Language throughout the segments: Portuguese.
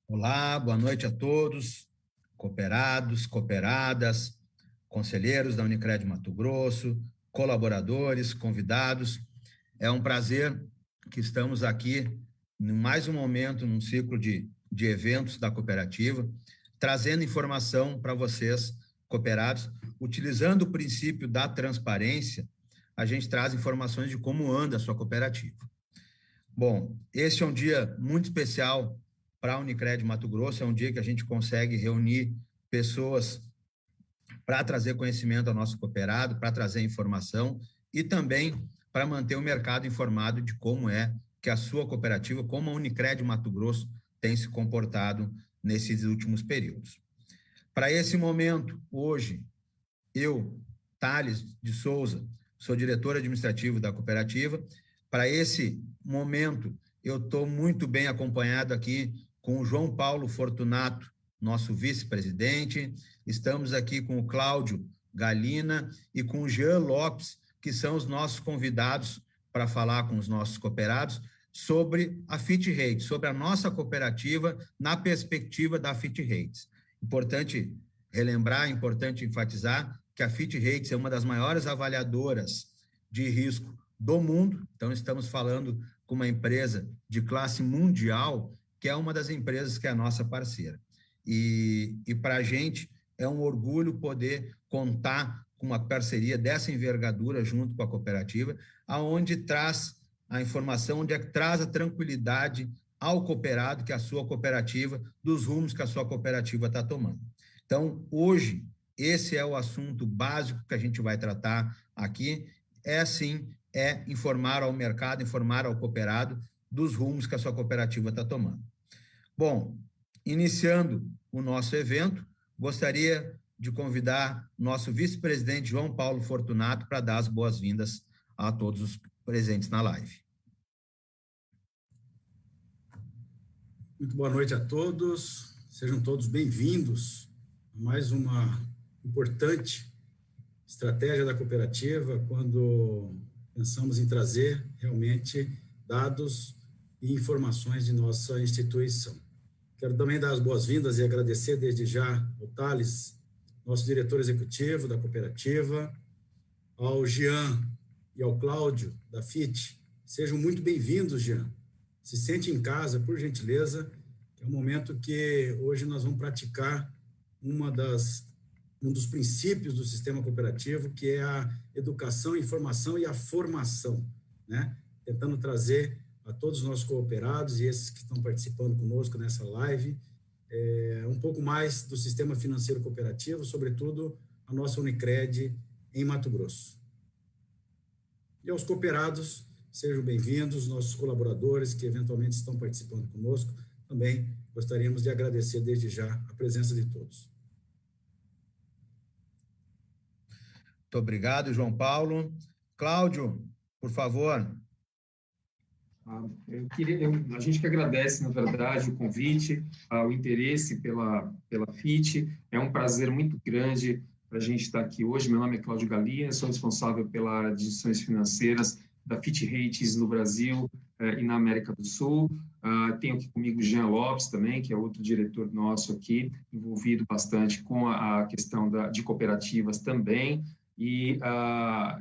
Olá, boa noite a todos, cooperados, cooperadas, conselheiros da Unicred Mato Grosso, colaboradores, convidados. É um prazer que estamos aqui em mais um momento, num ciclo de eventos da cooperativa, trazendo informação para vocês, cooperados. Utilizando o princípio da transparência, a gente traz informações de como anda a sua cooperativa. Bom, esse é um dia muito especial para a Unicred Mato Grosso, é um dia que a gente consegue reunir pessoas para trazer conhecimento ao nosso cooperado, para trazer informação e também para manter o mercado informado de como é que a sua cooperativa, como a Unicred Mato Grosso tem se comportado nesses últimos períodos. Para esse momento, hoje, eu, Thales de Souza, sou diretor administrativo da cooperativa. Para esse momento, eu estou muito bem acompanhado aqui com o João Paulo Fortunato, nosso vice-presidente. Estamos aqui com o Cláudio Galina e com o Jean Lopes, que são os nossos convidados para falar com os nossos cooperados sobre a Fit Rates, sobre a nossa cooperativa na perspectiva da Fit Rates. Importante relembrar, importante enfatizar que a Fit Rates é uma das maiores avaliadoras de risco do mundo. Então, estamos falando com uma empresa de classe mundial, que é uma das empresas que é a nossa parceira. E para a gente é um orgulho poder contar com uma parceria dessa envergadura junto com a cooperativa, aonde traz a informação, onde traz a tranquilidade ao cooperado, que é a sua cooperativa, dos rumos que a sua cooperativa está tomando. Então, hoje, esse é o assunto básico que a gente vai tratar aqui, é informar ao mercado, informar ao cooperado dos rumos que a sua cooperativa está tomando. Bom, iniciando o nosso evento, gostaria de convidar nosso vice-presidente João Paulo Fortunato para dar as boas-vindas a todos os presentes na live. Muito boa noite a todos, sejam todos bem-vindos a mais uma importante estratégia da cooperativa, quando pensamos em trazer realmente dados e informações de nossa instituição. Quero também dar as boas-vindas e agradecer desde já ao Thales, nosso diretor executivo da cooperativa, ao Jean e ao Cláudio, da FIT. Sejam muito bem-vindos, Jean. Se sente em casa, por gentileza, que é um momento que hoje nós vamos praticar um dos princípios do sistema cooperativo, que é a educação, a informação e a formação, né? Tentando trazer a todos os nossos cooperados e esses que estão participando conosco nessa live, um pouco mais do sistema financeiro cooperativo, sobretudo a nossa Unicred em Mato Grosso. E aos cooperados, sejam bem-vindos, nossos colaboradores que eventualmente estão participando conosco, também gostaríamos de agradecer desde já a presença de todos. Muito obrigado, João Paulo. Cláudio, por favor. A gente que agradece, na verdade, o convite, o interesse pela FIT. É um prazer muito grande para a gente estar aqui hoje. Meu nome é Cláudio Galina, sou responsável pela área de instituições financeiras da Fit Rates no Brasil e na América do Sul. Tenho aqui comigo o Jean Lopes também, que é outro diretor nosso aqui, envolvido bastante com a questão de cooperativas também. E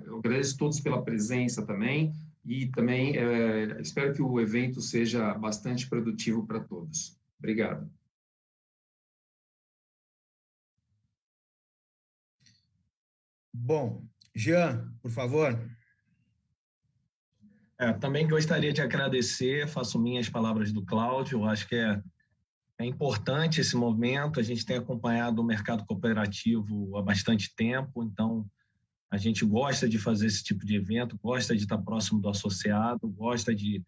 eu agradeço a todos pela presença também. E também espero que o evento seja bastante produtivo para todos. Obrigado. Bom, Jean, por favor. Também gostaria de agradecer, faço minhas palavras do Cláudio, eu acho que é importante esse momento, a gente tem acompanhado o mercado cooperativo há bastante tempo, então a gente gosta de fazer esse tipo de evento, gosta de estar próximo do associado, gosta de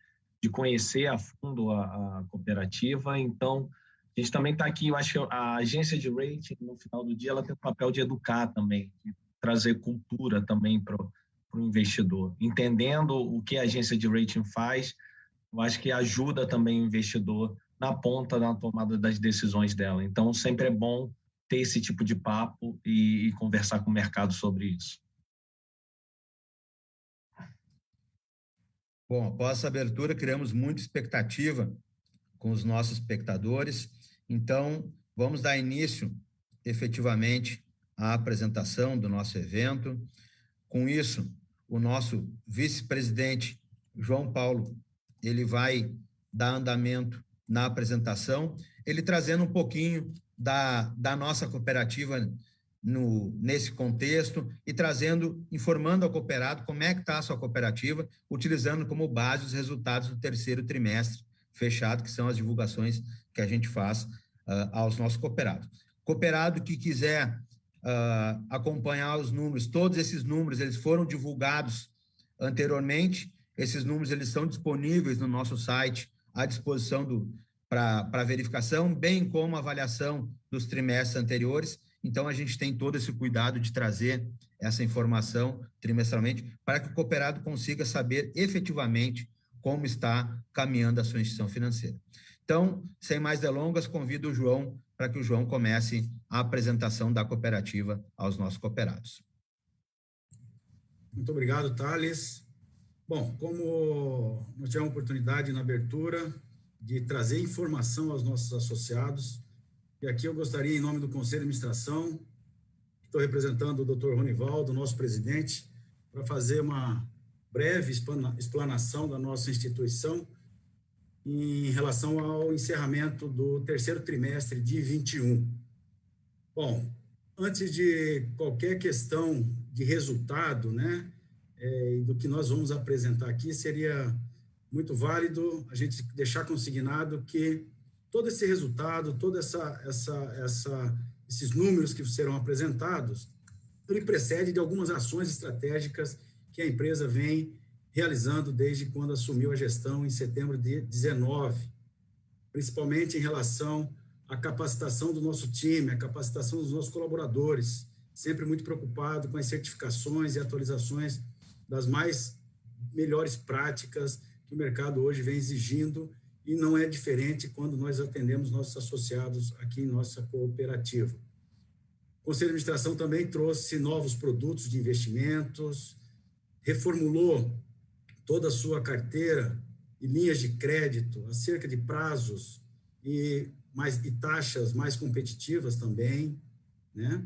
conhecer a fundo a cooperativa. Então, a gente também está aqui, eu acho que a agência de rating, no final do dia, ela tem o papel de educar também, de trazer cultura também para o investidor. Entendendo o que a agência de rating faz, eu acho que ajuda também o investidor na ponta, na tomada das decisões dela. Então, sempre é bom ter esse tipo de papo e conversar com o mercado sobre isso. Bom, após essa abertura, criamos muita expectativa com os nossos espectadores. Então, vamos dar início, efetivamente, à apresentação do nosso evento. Com isso, o nosso vice-presidente, João Paulo, ele vai dar andamento na apresentação, ele trazendo um pouquinho da nossa cooperativa nesse contexto e informando ao cooperado como é que está a sua cooperativa, utilizando como base os resultados do terceiro trimestre fechado, que são as divulgações que a gente faz aos nossos cooperados. Cooperado que quiser acompanhar os números, todos esses números, eles foram divulgados anteriormente, esses números eles estão disponíveis no nosso site, à disposição para verificação, bem como avaliação dos trimestres anteriores. Então, a gente tem todo esse cuidado de trazer essa informação trimestralmente para que o cooperado consiga saber efetivamente como está caminhando a sua instituição financeira. Então, sem mais delongas, convido o João para que o João comece a apresentação da cooperativa aos nossos cooperados. Muito obrigado, Thales. Bom, como nós tivemos a oportunidade na abertura de trazer informação aos nossos associados, e aqui eu gostaria, em nome do Conselho de Administração, estou representando o Dr. Ronivaldo, nosso presidente, para fazer uma breve explanação da nossa instituição em relação ao encerramento do terceiro trimestre de 21. Bom, antes de qualquer questão de resultado, né, do que nós vamos apresentar aqui, seria muito válido a gente deixar consignado que todo esse resultado, todos esses números que serão apresentados, ele precede de algumas ações estratégicas que a empresa vem realizando desde quando assumiu a gestão em setembro de 19, principalmente em relação à capacitação do nosso time, a capacitação dos nossos colaboradores, sempre muito preocupado com as certificações e atualizações das melhores práticas que o mercado hoje vem exigindo, e não é diferente quando nós atendemos nossos associados aqui em nossa cooperativa. O Conselho de Administração também trouxe novos produtos de investimentos, reformulou toda a sua carteira e linhas de crédito acerca de prazos e taxas mais competitivas também, né?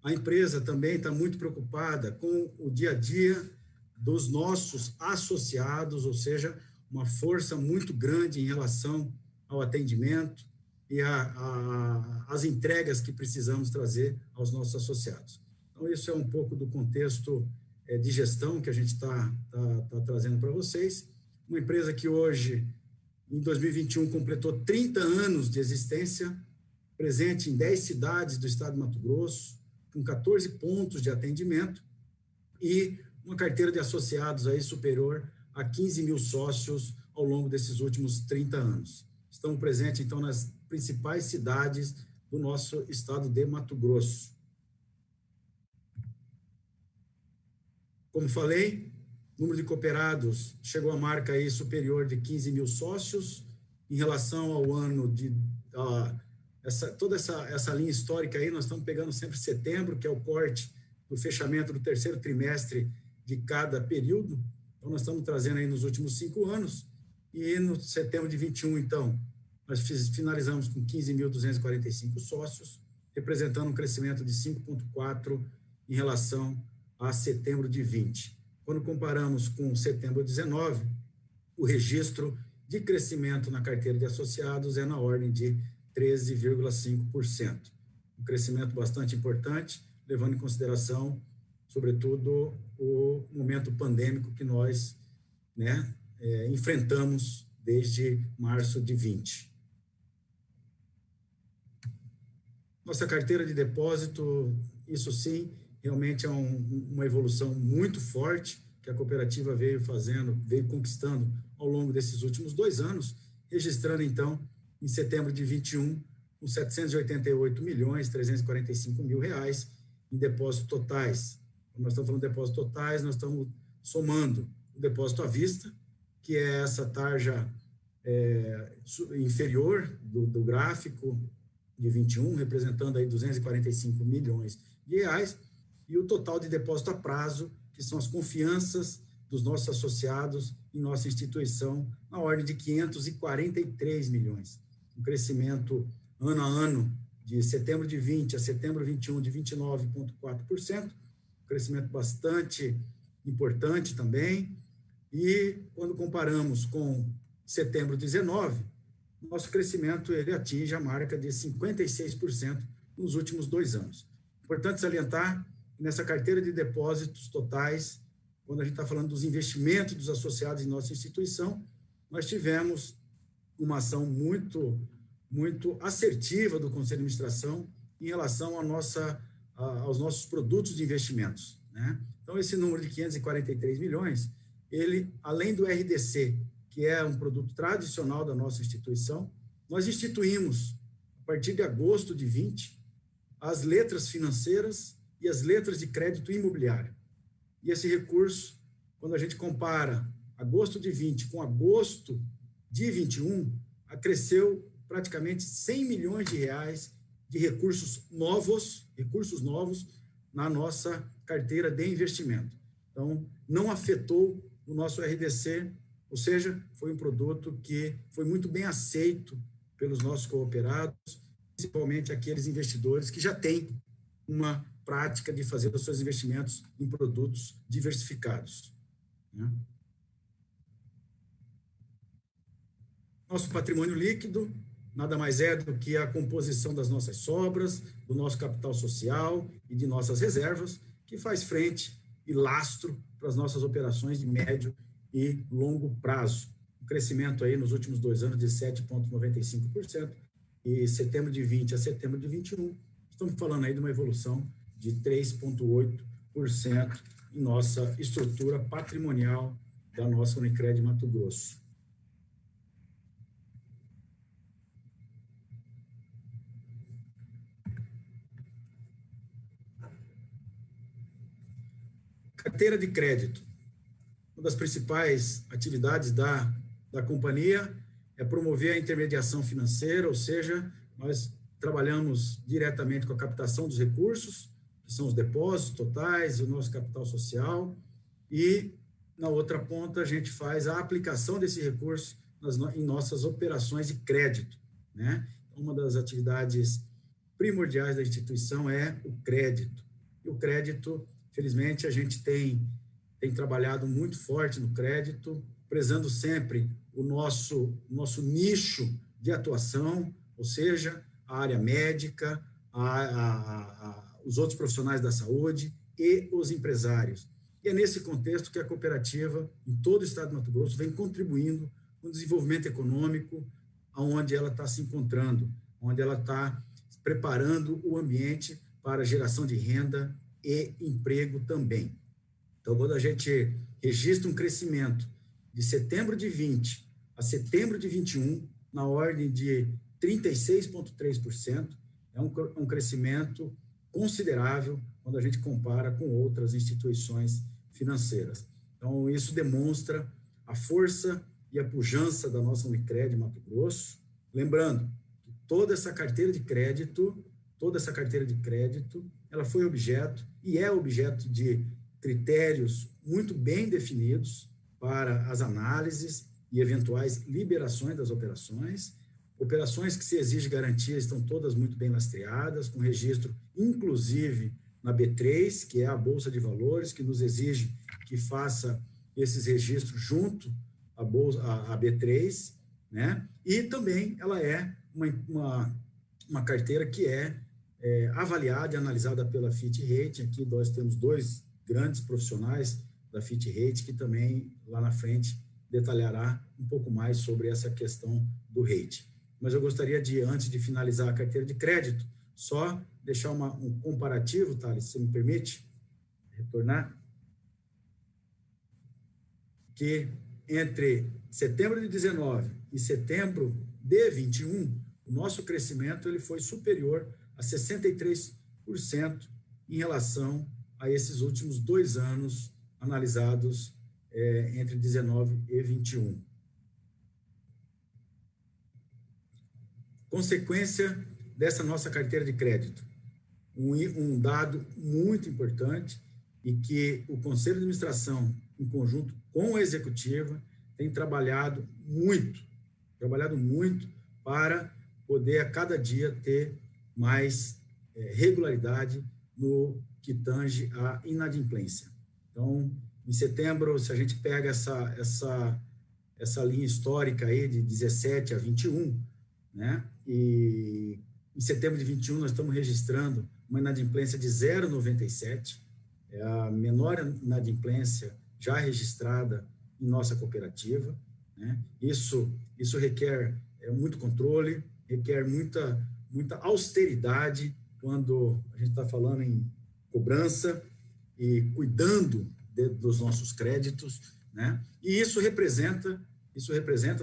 A empresa também está muito preocupada com o dia a dia dos nossos associados, ou seja, uma força muito grande em relação ao atendimento e às entregas que precisamos trazer aos nossos associados. Então, isso é um pouco do contexto de gestão que a gente está trazendo para vocês. Uma empresa que hoje, em 2021, completou 30 anos de existência, presente em 10 cidades do estado de Mato Grosso, com 14 pontos de atendimento e uma carteira de associados aí superior a 15 mil sócios ao longo desses últimos 30 anos. Estamos presentes, então, nas principais cidades do nosso estado de Mato Grosso. Como falei, o número de cooperados chegou à marca aí superior de 15 mil sócios. Em relação ao ano de... toda essa linha histórica aí, nós estamos pegando sempre setembro, que é o corte do fechamento do terceiro trimestre de cada período. Então, nós estamos trazendo aí nos últimos 5 anos, e no setembro de 21, então, nós finalizamos com 15.245 sócios, representando um crescimento de 5,4% em relação a setembro de 20. Quando comparamos com setembro de 19, o registro de crescimento na carteira de associados é na ordem de 13,5%. Um crescimento bastante importante, levando em consideração, sobretudo, o momento pandêmico que nós enfrentamos desde março de 20. Nossa carteira de depósito, isso sim, realmente é uma evolução muito forte que a cooperativa veio conquistando ao longo desses últimos 2 anos, registrando, então, em setembro de 21, com 788.345.000 reais em depósitos totais. Quando nós estamos falando de depósitos totais, nós estamos somando o depósito à vista, que é essa tarja inferior do gráfico de 21, representando aí 245 milhões de reais, e o total de depósito a prazo, que são as confianças dos nossos associados em nossa instituição, na ordem de 543 milhões. um crescimento ano a ano de setembro de 20 a setembro de 21 de 29,4%, um crescimento bastante importante também. E quando comparamos com setembro de 19, nosso crescimento ele atinge a marca de 56% nos últimos 2 anos. Importante salientar que nessa carteira de depósitos totais, quando a gente está falando dos investimentos dos associados em nossa instituição, nós tivemos uma ação muito assertiva do Conselho de Administração em relação aos nossos produtos de investimentos, né? Então, esse número de 543 milhões, ele, além do RDC, que é um produto tradicional da nossa instituição, nós instituímos, a partir de agosto de 20, as letras financeiras e as letras de crédito imobiliário. E esse recurso, quando a gente compara agosto de 20 com agosto de 21, cresceu praticamente 100 milhões de reais de recursos novos na nossa carteira de investimento. Então, não afetou o nosso RDC, ou seja, foi um produto que foi muito bem aceito pelos nossos cooperados, principalmente aqueles investidores que já têm uma prática de fazer os seus investimentos em produtos diversificados, né? Nosso patrimônio líquido nada mais é do que a composição das nossas sobras, do nosso capital social e de nossas reservas, que faz frente e lastro para as nossas operações de médio e longo prazo. Um crescimento aí nos últimos 2 anos de 7,95%, e setembro de 20 a setembro de 21, estamos falando aí de uma evolução de 3,8% em nossa estrutura patrimonial da nossa Unicred Mato Grosso. Carteira de crédito. Uma das principais atividades da companhia é promover a intermediação financeira, ou seja, nós trabalhamos diretamente com a captação dos recursos, que são os depósitos totais, o nosso capital social, e na outra ponta a gente faz a aplicação desse recurso em nossas operações de crédito, né? Uma das atividades primordiais da instituição é o crédito. E o crédito, felizmente, a gente tem trabalhado muito forte no crédito, prezando sempre o nosso nicho de atuação, ou seja, a área médica, os outros profissionais da saúde e os empresários. E é nesse contexto que a cooperativa, em todo o estado de Mato Grosso, vem contribuindo com o desenvolvimento econômico, onde ela está se encontrando, onde ela está preparando o ambiente para a geração de renda e emprego também. Então, quando a gente registra um crescimento de setembro de 20 a setembro de 21, na ordem de 36,3%, é um crescimento considerável quando a gente compara com outras instituições financeiras. Então, isso demonstra a força e a pujança da nossa Unicred Mato Grosso. Lembrando que toda essa carteira de crédito, ela foi objeto e é objeto de critérios muito bem definidos para as análises e eventuais liberações das operações. Operações que se exige garantia estão todas muito bem lastreadas, com registro, inclusive, na B3, que é a Bolsa de Valores, que nos exige que faça esses registros junto à B3, né? E também ela é uma carteira que é avaliada e analisada pela Fit Rate. Aqui nós temos 2 grandes profissionais da Fit Rate, que também, lá na frente, detalhará um pouco mais sobre essa questão do rate. Mas eu gostaria de, antes de finalizar a carteira de crédito, só deixar um comparativo, Thales, se me permite retornar, que entre setembro de 19 e setembro de 21, o nosso crescimento ele foi superior a 63% em relação a esses últimos 2 anos analisados entre 19 e 21. Consequência dessa nossa carteira de crédito, um dado muito importante e que o Conselho de Administração, em conjunto com a Executiva, tem trabalhado muito para poder a cada dia ter mais regularidade no que tange à inadimplência. Então, em setembro, se a gente pega essa linha histórica aí de 17 a 21, né? E em setembro de 21 nós estamos registrando uma inadimplência de 0,97, é a menor inadimplência já registrada em nossa cooperativa, né? Isso requer muito controle, requer muita austeridade quando a gente está falando em cobrança e cuidando dos nossos créditos, né? E isso representa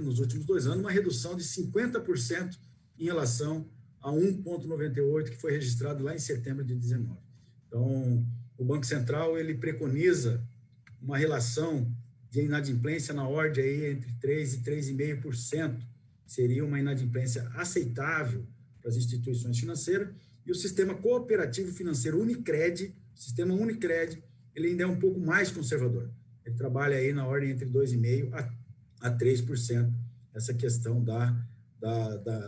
nos últimos 2 anos uma redução de 50% em relação a 1,98 que foi registrado lá em setembro de 19. Então, o Banco Central ele preconiza uma relação de inadimplência na ordem aí entre 3% e 3,5%, seria uma inadimplência aceitável para as instituições financeiras, e o sistema cooperativo financeiro Unicred, o sistema Unicred, ele ainda é um pouco mais conservador. Ele trabalha aí na ordem entre 2,5% a 3%, essa questão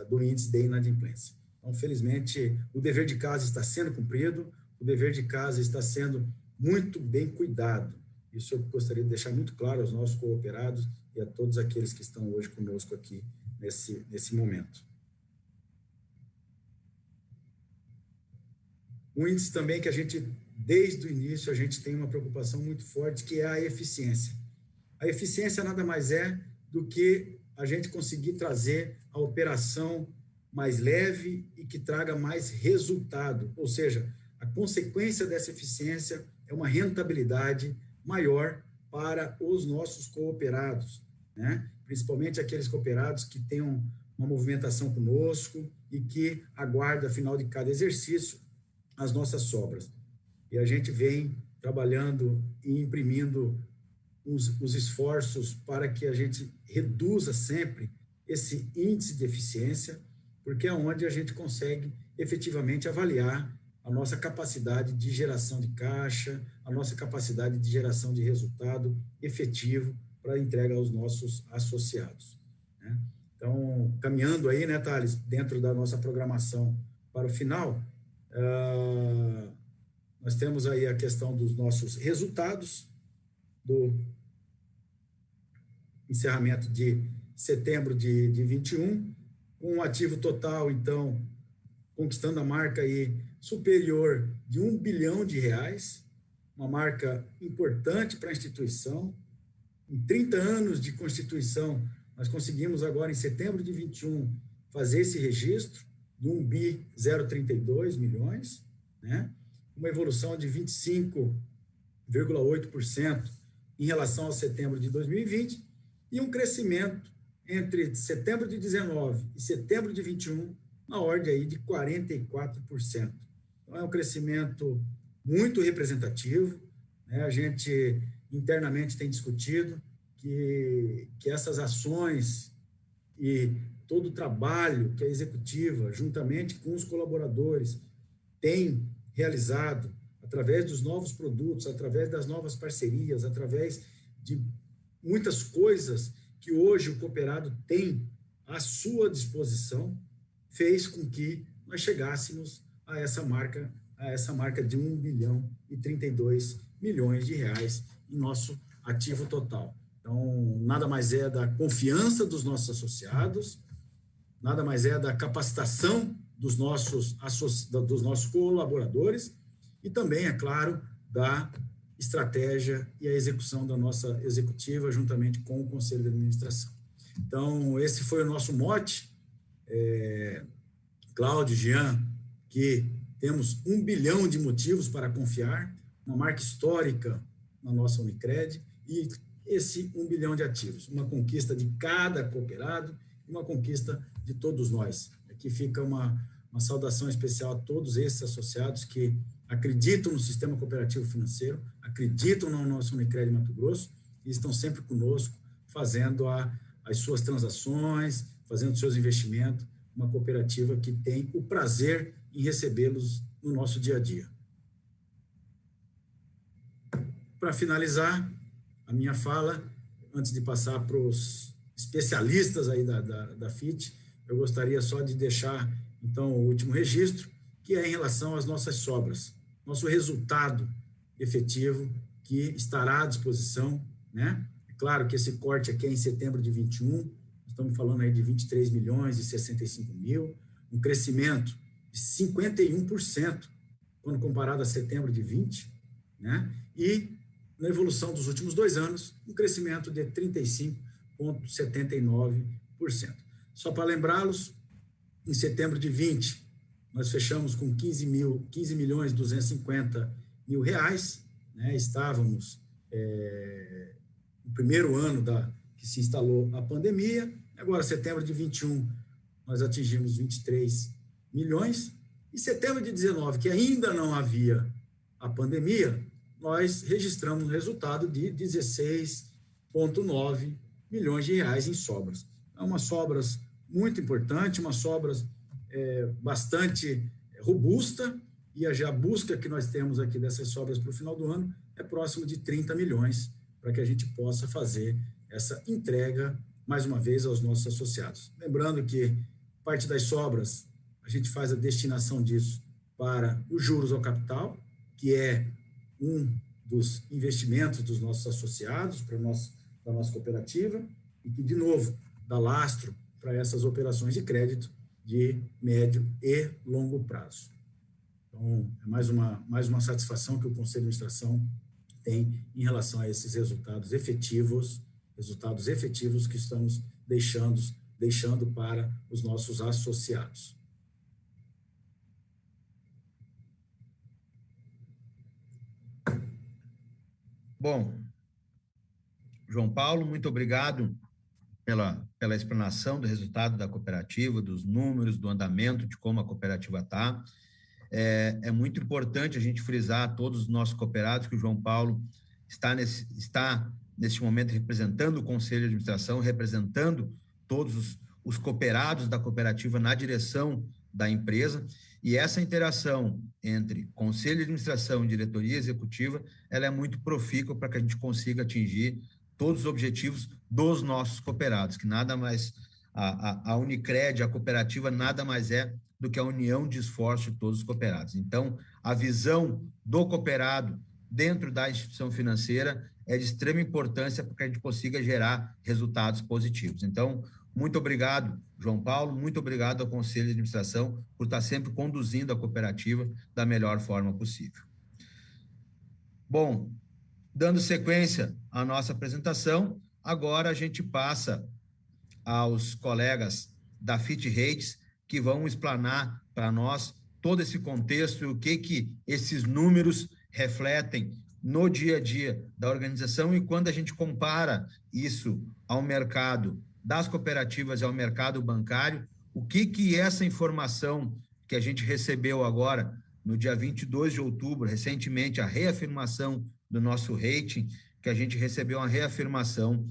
do índice de inadimplência. Então, felizmente, o dever de casa está sendo cumprido, o dever de casa está sendo muito bem cuidado. Isso eu gostaria de deixar muito claro aos nossos cooperados e a todos aqueles que estão hoje conosco aqui nesse momento. Um índice também que a gente, desde o início, a gente tem uma preocupação muito forte, que é a eficiência. A eficiência nada mais é do que a gente conseguir trazer a operação mais leve e que traga mais resultado, ou seja, a consequência dessa eficiência é uma rentabilidade maior para os nossos cooperados, né? Principalmente aqueles cooperados que tenham uma movimentação conosco e que aguardam, final de cada exercício, as nossas sobras. E a gente vem trabalhando e imprimindo os esforços para que a gente reduza sempre esse índice de eficiência, porque é onde a gente consegue efetivamente avaliar a nossa capacidade de geração de caixa, a nossa capacidade de geração de resultado efetivo para a entrega aos nossos associados, né? Então, caminhando aí, né, Thales, dentro da nossa programação para o final, nós temos aí a questão dos nossos resultados do encerramento de setembro de 21, com um ativo total, então, conquistando a marca aí superior de R$1 bilhão, uma marca importante para a instituição. Em 30 anos de constituição, nós conseguimos agora, em setembro de 21, fazer esse registro de 1,032 bilhões, né? Uma evolução de 25,8% em relação ao setembro de 2020 e um crescimento entre setembro de 19 e setembro de 21 na ordem aí de 44%. Então, é um crescimento muito representativo, né? A gente internamente tem discutido que essas ações e todo o trabalho que a executiva, juntamente com os colaboradores, tem realizado através dos novos produtos, através das novas parcerias, através de muitas coisas que hoje o cooperado tem à sua disposição, fez com que nós chegássemos a essa marca de R$1 bilhão e 32 milhões em nosso ativo total. Então, nada mais é da confiança dos nossos associados, nada mais é da capacitação dos nossos colaboradores e também, é claro, da estratégia e a execução da nossa executiva juntamente com o Conselho de Administração. Então, esse foi o nosso mote, Cláudio, Jean, que temos 1 bilhão de motivos para confiar, uma marca histórica na nossa Unicred e esse 1 bilhão de ativos, uma conquista de cada cooperado, uma conquista de todos nós. Aqui fica uma saudação especial a todos esses associados que acreditam no sistema cooperativo financeiro, acreditam no nosso Unicred Mato Grosso e estão sempre conosco, fazendo as suas transações, fazendo seus investimentos, uma cooperativa que tem o prazer em recebê-los no nosso dia a dia. Para finalizar a minha fala, antes de passar para os especialistas aí da FIT, eu gostaria só de deixar, então, o último registro, que é em relação às nossas sobras, nosso resultado efetivo que estará à disposição, né? É claro que esse corte aqui é em setembro de 21, estamos falando aí de 23 milhões e 65 mil, um crescimento de 51% quando comparado a setembro de 20, né? E na evolução dos últimos 2 anos, um crescimento de 35,79%. Só para lembrá-los, em setembro de 20, nós fechamos com 15 milhões 250 mil reais, né? Estávamos no primeiro ano que se instalou a pandemia. Agora, setembro de 21, nós atingimos 23 milhões. E setembro de 19, que ainda não havia a pandemia, nós registramos um resultado de 16,9 milhões de reais em sobras. É uma sobras muito importante, uma sobras bastante robusta, e a busca que nós temos aqui dessas sobras para o final do ano é próximo de 30 milhões, para que a gente possa fazer essa entrega, mais uma vez, aos nossos associados. Lembrando que parte das sobras, a gente faz a destinação disso para os juros ao capital, que é um dos investimentos dos nossos associados, para a nossa cooperativa, e que, de novo, dá lastro para essas operações de crédito de médio e longo prazo. Então, é mais uma satisfação que o Conselho de Administração tem em relação a esses resultados efetivos que estamos deixando para os nossos associados. Bom, João Paulo, muito obrigado pela explanação do resultado da cooperativa, dos números, do andamento, de como a cooperativa está. É muito importante a gente frisar a todos os nossos cooperados que o João Paulo está nesse momento representando o Conselho de Administração, representando todos os cooperados da cooperativa na direção da empresa, e essa interação entre Conselho de Administração e diretoria executiva, ela é muito profícua para que a gente consiga atingir todos os objetivos dos nossos cooperados, que nada mais, a Unicred, a cooperativa, nada mais é do que a união de esforço de todos os cooperados. Então, a visão do cooperado dentro da instituição financeira é de extrema importância para que a gente consiga gerar resultados positivos. Então, muito obrigado, João Paulo, muito obrigado ao Conselho de Administração por estar sempre conduzindo a cooperativa da melhor forma possível. Bom, dando sequência à nossa apresentação, agora a gente passa aos colegas da Fit Rates, que vão explanar para nós todo esse contexto e o que esses números refletem no dia a dia da organização, e quando a gente compara isso ao mercado das cooperativas e ao mercado bancário, o que essa informação que a gente recebeu agora, no dia 22 de outubro, recentemente, a reafirmação do nosso rating, que a gente recebeu uma reafirmação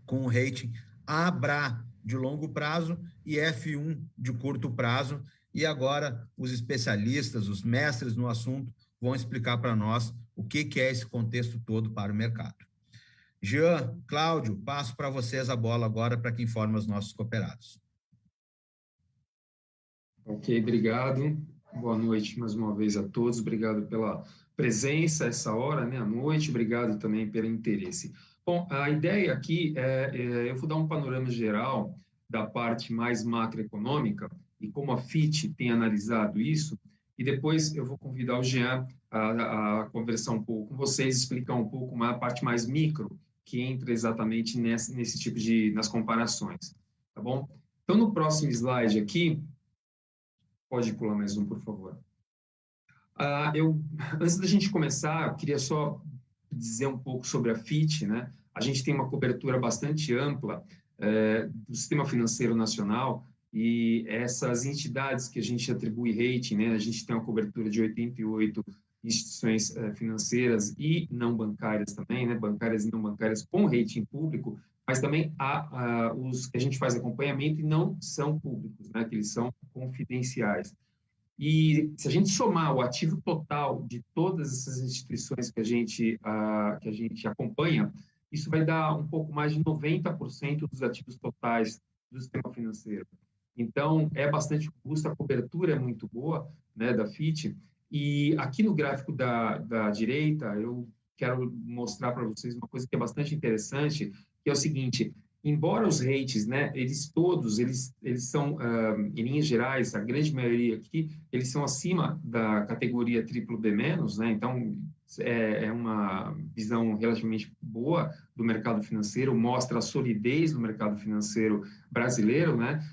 com o rating ABRA de longo prazo e F1 de curto prazo, e agora os especialistas, os mestres no assunto, vão explicar para nós o que é esse contexto todo para o mercado. Jean, Cláudio, passo para vocês a bola agora para que informe os nossos cooperados. Ok, obrigado. Boa noite mais uma vez a todos. Obrigado pela presença essa hora, né, à noite. Obrigado também pelo interesse. Bom, a ideia aqui eu vou dar um panorama geral da parte mais macroeconômica e como a FIT tem analisado isso, e depois eu vou convidar o Jean a conversar um pouco com vocês, explicar um pouco mais a parte mais micro, que entra exatamente nesse tipo nas comparações, tá bom? Então, no próximo slide aqui, pode pular mais um, por favor. Antes da gente começar, eu queria só dizer um pouco sobre a FIT, né? A gente tem uma cobertura bastante ampla do sistema financeiro nacional, e essas entidades que a gente atribui rating, né? A gente tem uma cobertura de 88 instituições financeiras e não bancárias também, né? Bancárias e não bancárias com rating público, mas também há os que a gente faz acompanhamento e não são públicos, né? Que eles são confidenciais. E se a gente somar o ativo total de todas essas instituições que a gente acompanha, isso vai dar um pouco mais de 90% dos ativos totais do sistema financeiro. Então, é bastante robusta, a cobertura é muito boa, né, da FIT. E aqui no gráfico da direita, eu quero mostrar para vocês uma coisa que é bastante interessante, que é o seguinte: embora os rates, né, eles são, em linhas gerais, a grande maioria aqui, eles são acima da categoria BBB-, né, então é uma visão relativamente boa do mercado financeiro, mostra a solidez do mercado financeiro brasileiro, né.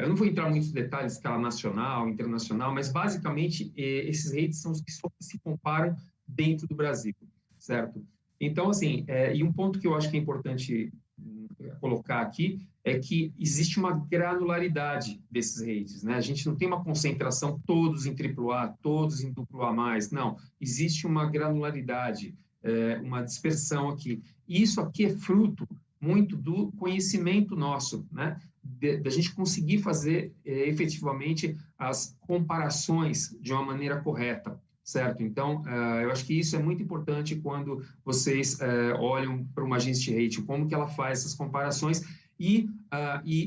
Eu não vou entrar em muitos detalhes, escala nacional, internacional, mas basicamente esses rates são os que só se comparam dentro do Brasil, certo? Então, assim, e um ponto que eu acho que é importante colocar aqui é que existe uma granularidade desses rates, né? A gente não tem uma concentração todos em AAA, todos em AA+, não. Existe uma granularidade, uma dispersão aqui. E isso aqui é fruto muito do conhecimento nosso, né? Da gente conseguir fazer efetivamente as comparações de uma maneira correta, certo? Então, eu acho que isso é muito importante quando vocês olham para uma agência de rating, como que ela faz essas comparações e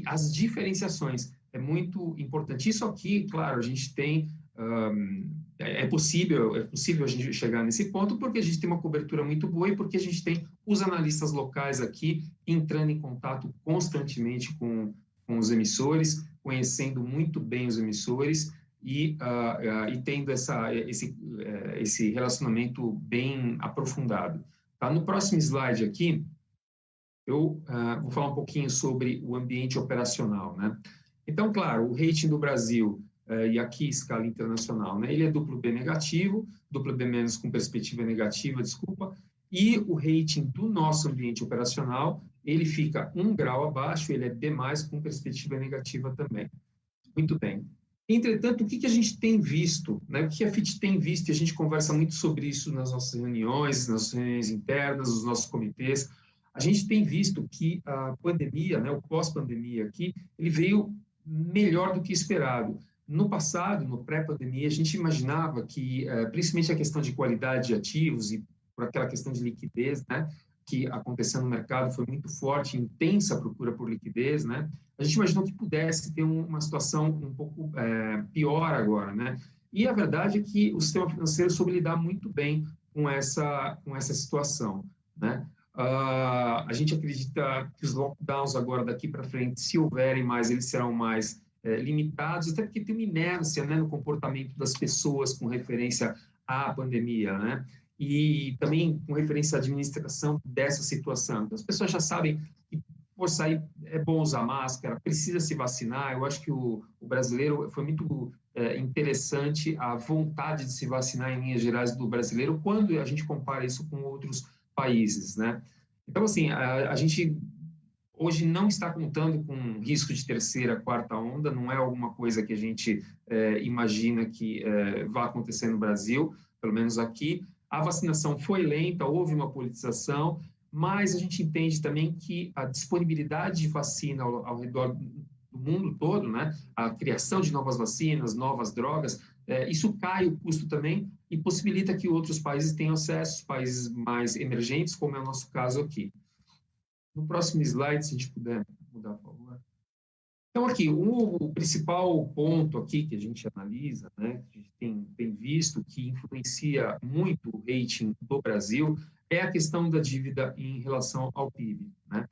as diferenciações. É muito importante. Isso aqui, claro, a gente tem... É possível a gente chegar nesse ponto porque a gente tem uma cobertura muito boa e porque a gente tem os analistas locais aqui entrando em contato constantemente com os emissores, conhecendo muito bem os emissores e tendo esse relacionamento bem aprofundado. Tá? No próximo slide aqui, eu vou falar um pouquinho sobre o ambiente operacional, né? Então, claro, o rating do Brasil, e aqui escala internacional, né? Ele é BB negativo, BB- com perspectiva negativa, desculpa, e o rating do nosso ambiente operacional, ele fica 1 grau abaixo, ele é B+, com perspectiva negativa também. Muito bem. Entretanto, o que a gente tem visto, né? O que a FIT tem visto, e a gente conversa muito sobre isso nas nossas reuniões internas, nos nossos comitês, a gente tem visto que a pandemia, né, o pós-pandemia aqui, ele veio melhor do que esperado. No passado, no pré-pandemia, a gente imaginava que, principalmente a questão de qualidade de ativos e por aquela questão de liquidez, né, que aconteceu no mercado, foi muito forte, intensa a procura por liquidez, né, a gente imaginou que pudesse ter uma situação um pouco pior agora, né, e a verdade é que o sistema financeiro soube lidar muito bem com essa situação, né. A gente acredita que os lockdowns agora daqui para frente, se houverem mais, eles serão mais limitados, até porque tem uma inércia, né, no comportamento das pessoas com referência à pandemia, né? E também com referência à administração dessa situação. Então, as pessoas já sabem que, por sair, é bom usar máscara, precisa se vacinar. Eu acho que o brasileiro foi muito interessante a vontade de se vacinar em linhas gerais do brasileiro quando a gente compara isso com outros países, né? Então, assim, a gente hoje não está contando com risco de terceira, quarta onda, não é alguma coisa que a gente imagina que vai acontecer no Brasil, pelo menos aqui. A vacinação foi lenta, houve uma politização, mas a gente entende também que a disponibilidade de vacina ao redor do mundo todo, né, a criação de novas vacinas, novas drogas, isso cai o custo também e possibilita que outros países tenham acesso, países mais emergentes, como é o nosso caso aqui. No próximo slide, se a gente puder mudar, por favor. Então, aqui, o principal ponto aqui que a gente analisa, né, que a gente tem visto que influencia muito o rating do Brasil, é a questão da dívida em relação ao PIB, né?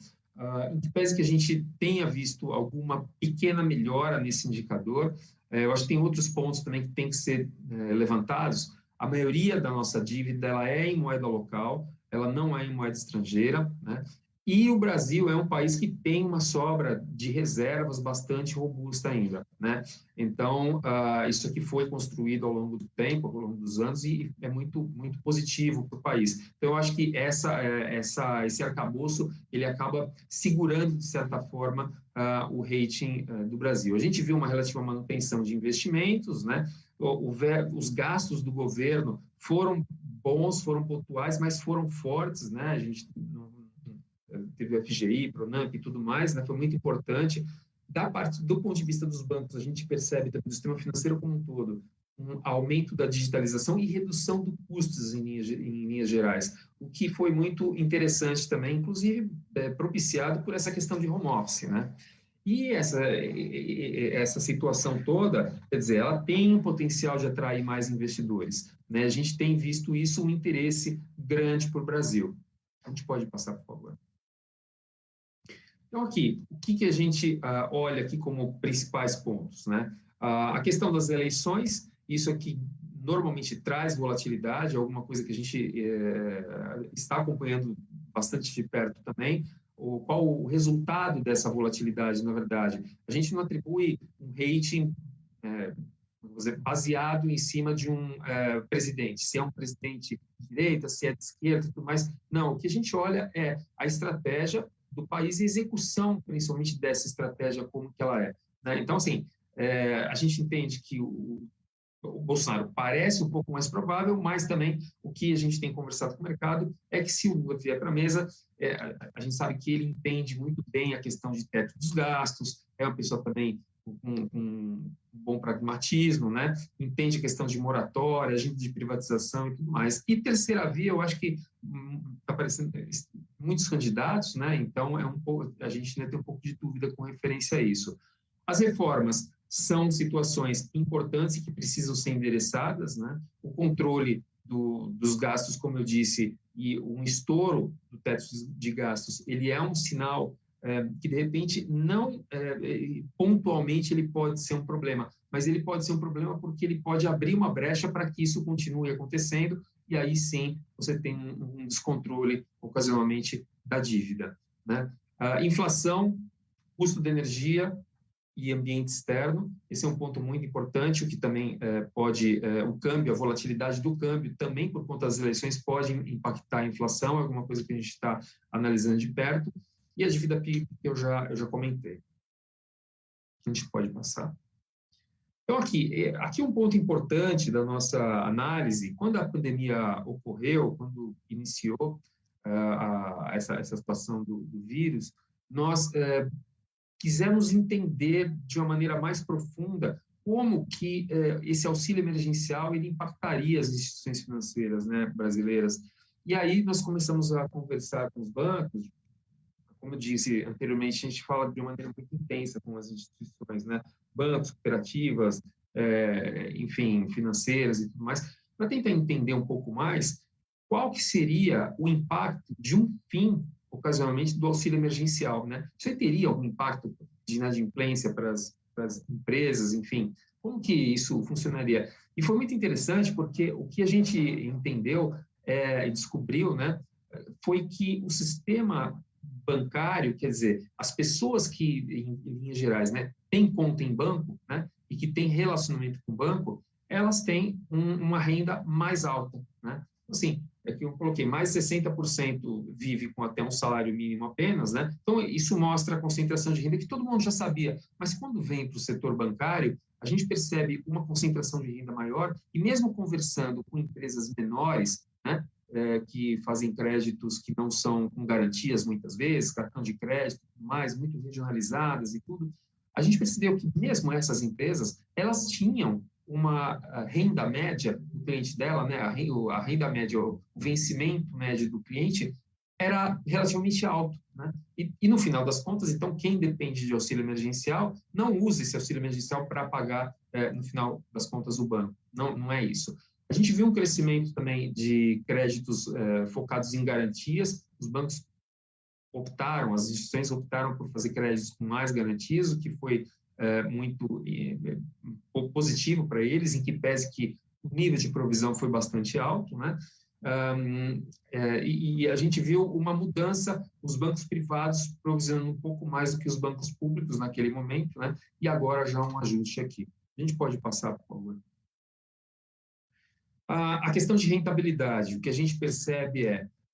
Em que pese que a gente tenha visto alguma pequena melhora nesse indicador, eu acho que tem outros pontos também que têm que ser levantados. A maioria da nossa dívida ela é em moeda local, ela não é em moeda estrangeira, né? E o Brasil é um país que tem uma sobra de reservas bastante robusta ainda, né? Então, isso aqui foi construído ao longo do tempo, ao longo dos anos, e é muito, muito positivo para o país. Então, eu acho que esse arcabouço, ele acaba segurando, de certa forma, o rating do Brasil. A gente viu uma relativa manutenção de investimentos, né? Os gastos do governo foram bons, foram pontuais, mas foram fortes, né? A gente teve o FGI, Pronamp e tudo mais, né? Foi muito importante. Do ponto de vista dos bancos, a gente percebe também do sistema financeiro como um todo um aumento da digitalização e redução dos custos em linhas gerais, o que foi muito interessante também, inclusive propiciado por essa questão de home office, né? E essa situação toda, quer dizer, ela tem um potencial de atrair mais investidores, né? A gente tem visto isso, um interesse grande para o Brasil. A gente pode passar, por favor. Então, aqui, o que a gente olha aqui como principais pontos, né? A questão das eleições, isso aqui normalmente traz volatilidade, alguma coisa que a gente está acompanhando bastante de perto também. Qual o resultado dessa volatilidade, na verdade? A gente não atribui um rating baseado em cima de um presidente, se é um presidente de direita, se é de esquerda e tudo mais. Não, o que a gente olha é a estratégia do país e a execução, principalmente, dessa estratégia, como que ela é, né? Então, assim, a gente entende que o Bolsonaro parece um pouco mais provável, mas também o que a gente tem conversado com o mercado é que se o Lula vier para a mesa, a gente sabe que ele entende muito bem a questão de teto dos gastos, é uma pessoa também com um bom pragmatismo, né? Entende a questão de moratória, agenda de privatização e tudo mais. E terceira via, eu acho que está aparecendo muitos candidatos, né? Então, a gente ainda tem um pouco de dúvida com referência a isso. As reformas são situações importantes e que precisam ser endereçadas, né? O controle dos gastos, como eu disse, e um estouro do teto de gastos, ele é um sinal que, de repente, não pontualmente ele pode ser um problema, mas ele pode ser um problema porque ele pode abrir uma brecha para que isso continue acontecendo, e aí sim você tem um descontrole, ocasionalmente, da dívida, né? A inflação, custo de energia e ambiente externo, esse é um ponto muito importante, o que também o câmbio, a volatilidade do câmbio, também por conta das eleições, pode impactar a inflação, é alguma coisa que a gente está analisando de perto, e a dívida PIB que eu já comentei. A gente pode passar. Então, aqui um ponto importante da nossa análise, quando a pandemia ocorreu, quando iniciou essa situação do vírus, nós quisemos entender de uma maneira mais profunda como que esse auxílio emergencial ele impactaria as instituições financeiras, né, brasileiras. E aí nós começamos a conversar com os bancos. Como eu disse anteriormente, a gente fala de uma maneira muito intensa com as instituições, né, bancos, cooperativas, enfim, financeiras e tudo mais, para tentar entender um pouco mais qual que seria o impacto de um fim ocasionalmente, do auxílio emergencial, né? Isso teria algum impacto de inadimplência para as empresas, enfim, como que isso funcionaria? E foi muito interessante porque o que a gente entendeu e descobriu, né, foi que o sistema bancário, quer dizer, as pessoas que, em linhas gerais, né, têm conta em banco, né, e que têm relacionamento com o banco, elas têm uma renda mais alta, né? Assim, que eu coloquei, mais de 60% vive com até um salário mínimo apenas, né? Então, isso mostra a concentração de renda que todo mundo já sabia, mas quando vem para o setor bancário, a gente percebe uma concentração de renda maior e mesmo conversando com empresas menores, né, que fazem créditos que não são com garantias muitas vezes, cartão de crédito, mais, muito regionalizadas e tudo, a gente percebeu que mesmo essas empresas, elas tinham uma renda média do cliente dela, né, a renda média, o vencimento médio do cliente era relativamente alto, né? E no final das contas, então, quem depende de auxílio emergencial não usa esse auxílio emergencial para pagar, no final das contas, o banco. Não é isso. A gente viu um crescimento também de créditos focados em garantias. Os bancos as instituições optaram por fazer créditos com mais garantias, o que foi muito positivo para eles, em que pese que o nível de provisão foi bastante alto, né? E a gente viu uma mudança, os bancos privados provisionando um pouco mais do que os bancos públicos naquele momento, né? E agora já um ajuste aqui. A gente pode passar, por favor. A questão de rentabilidade, o que a gente percebe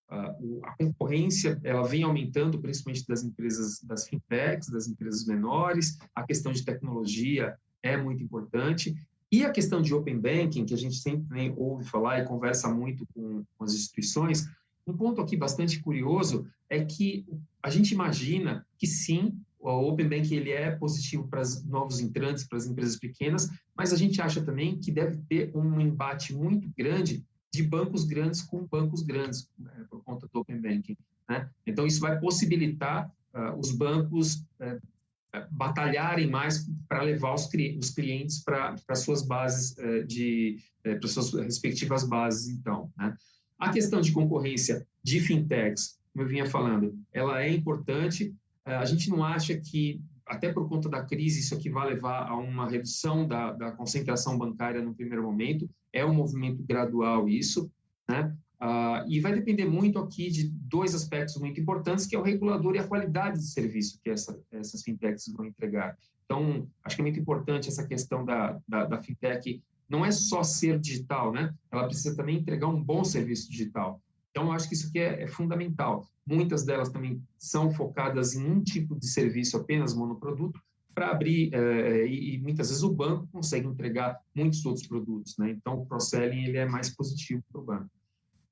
a concorrência ela vem aumentando, principalmente das empresas, das fintechs, das empresas menores, a questão de tecnologia é muito importante, e a questão de open banking, que a gente sempre ouve falar e conversa muito com as instituições, um ponto aqui bastante curioso é que a gente imagina que sim, o open banking ele é positivo para os novos entrantes, para as empresas pequenas, mas a gente acha também que deve ter um embate muito grande de bancos grandes com bancos grandes, né, por conta do Open Banking, né? Então, isso vai possibilitar os bancos batalharem mais para levar os clientes para suas bases, para suas respectivas bases, então, né? A questão de concorrência de fintechs, como eu vinha falando, ela é importante. A gente não acha que, até por conta da crise, isso aqui vai levar a uma redução da concentração bancária no primeiro momento. É um movimento gradual isso, né? E vai depender muito aqui de dois aspectos muito importantes, que é o regulador e a qualidade de serviço que essas fintechs vão entregar. Então, acho que é muito importante essa questão da fintech, não é só ser digital, né? Ela precisa também entregar um bom serviço digital. Então, eu acho que isso aqui é fundamental. Muitas delas também são focadas em um tipo de serviço, apenas monoproduto, para abrir, e muitas vezes o banco consegue entregar muitos outros produtos, né? Então, o cross-selling ele é mais positivo para o banco.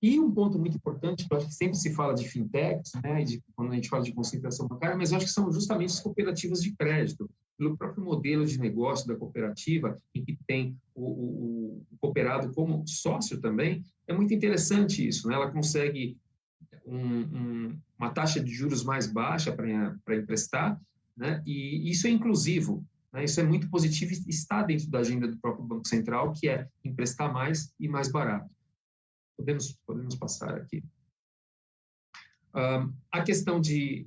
E um ponto muito importante, que eu acho que sempre se fala de fintechs, né, quando a gente fala de concentração bancária, mas eu acho que são justamente as cooperativas de crédito. Pelo próprio modelo de negócio da cooperativa, em que tem o cooperado como sócio também, é muito interessante isso, né? Ela consegue uma taxa de juros mais baixa para emprestar, né? E isso é inclusivo, né? Isso é muito positivo e está dentro da agenda do próprio Banco Central, que é emprestar mais e mais barato. Podemos passar aqui. A questão de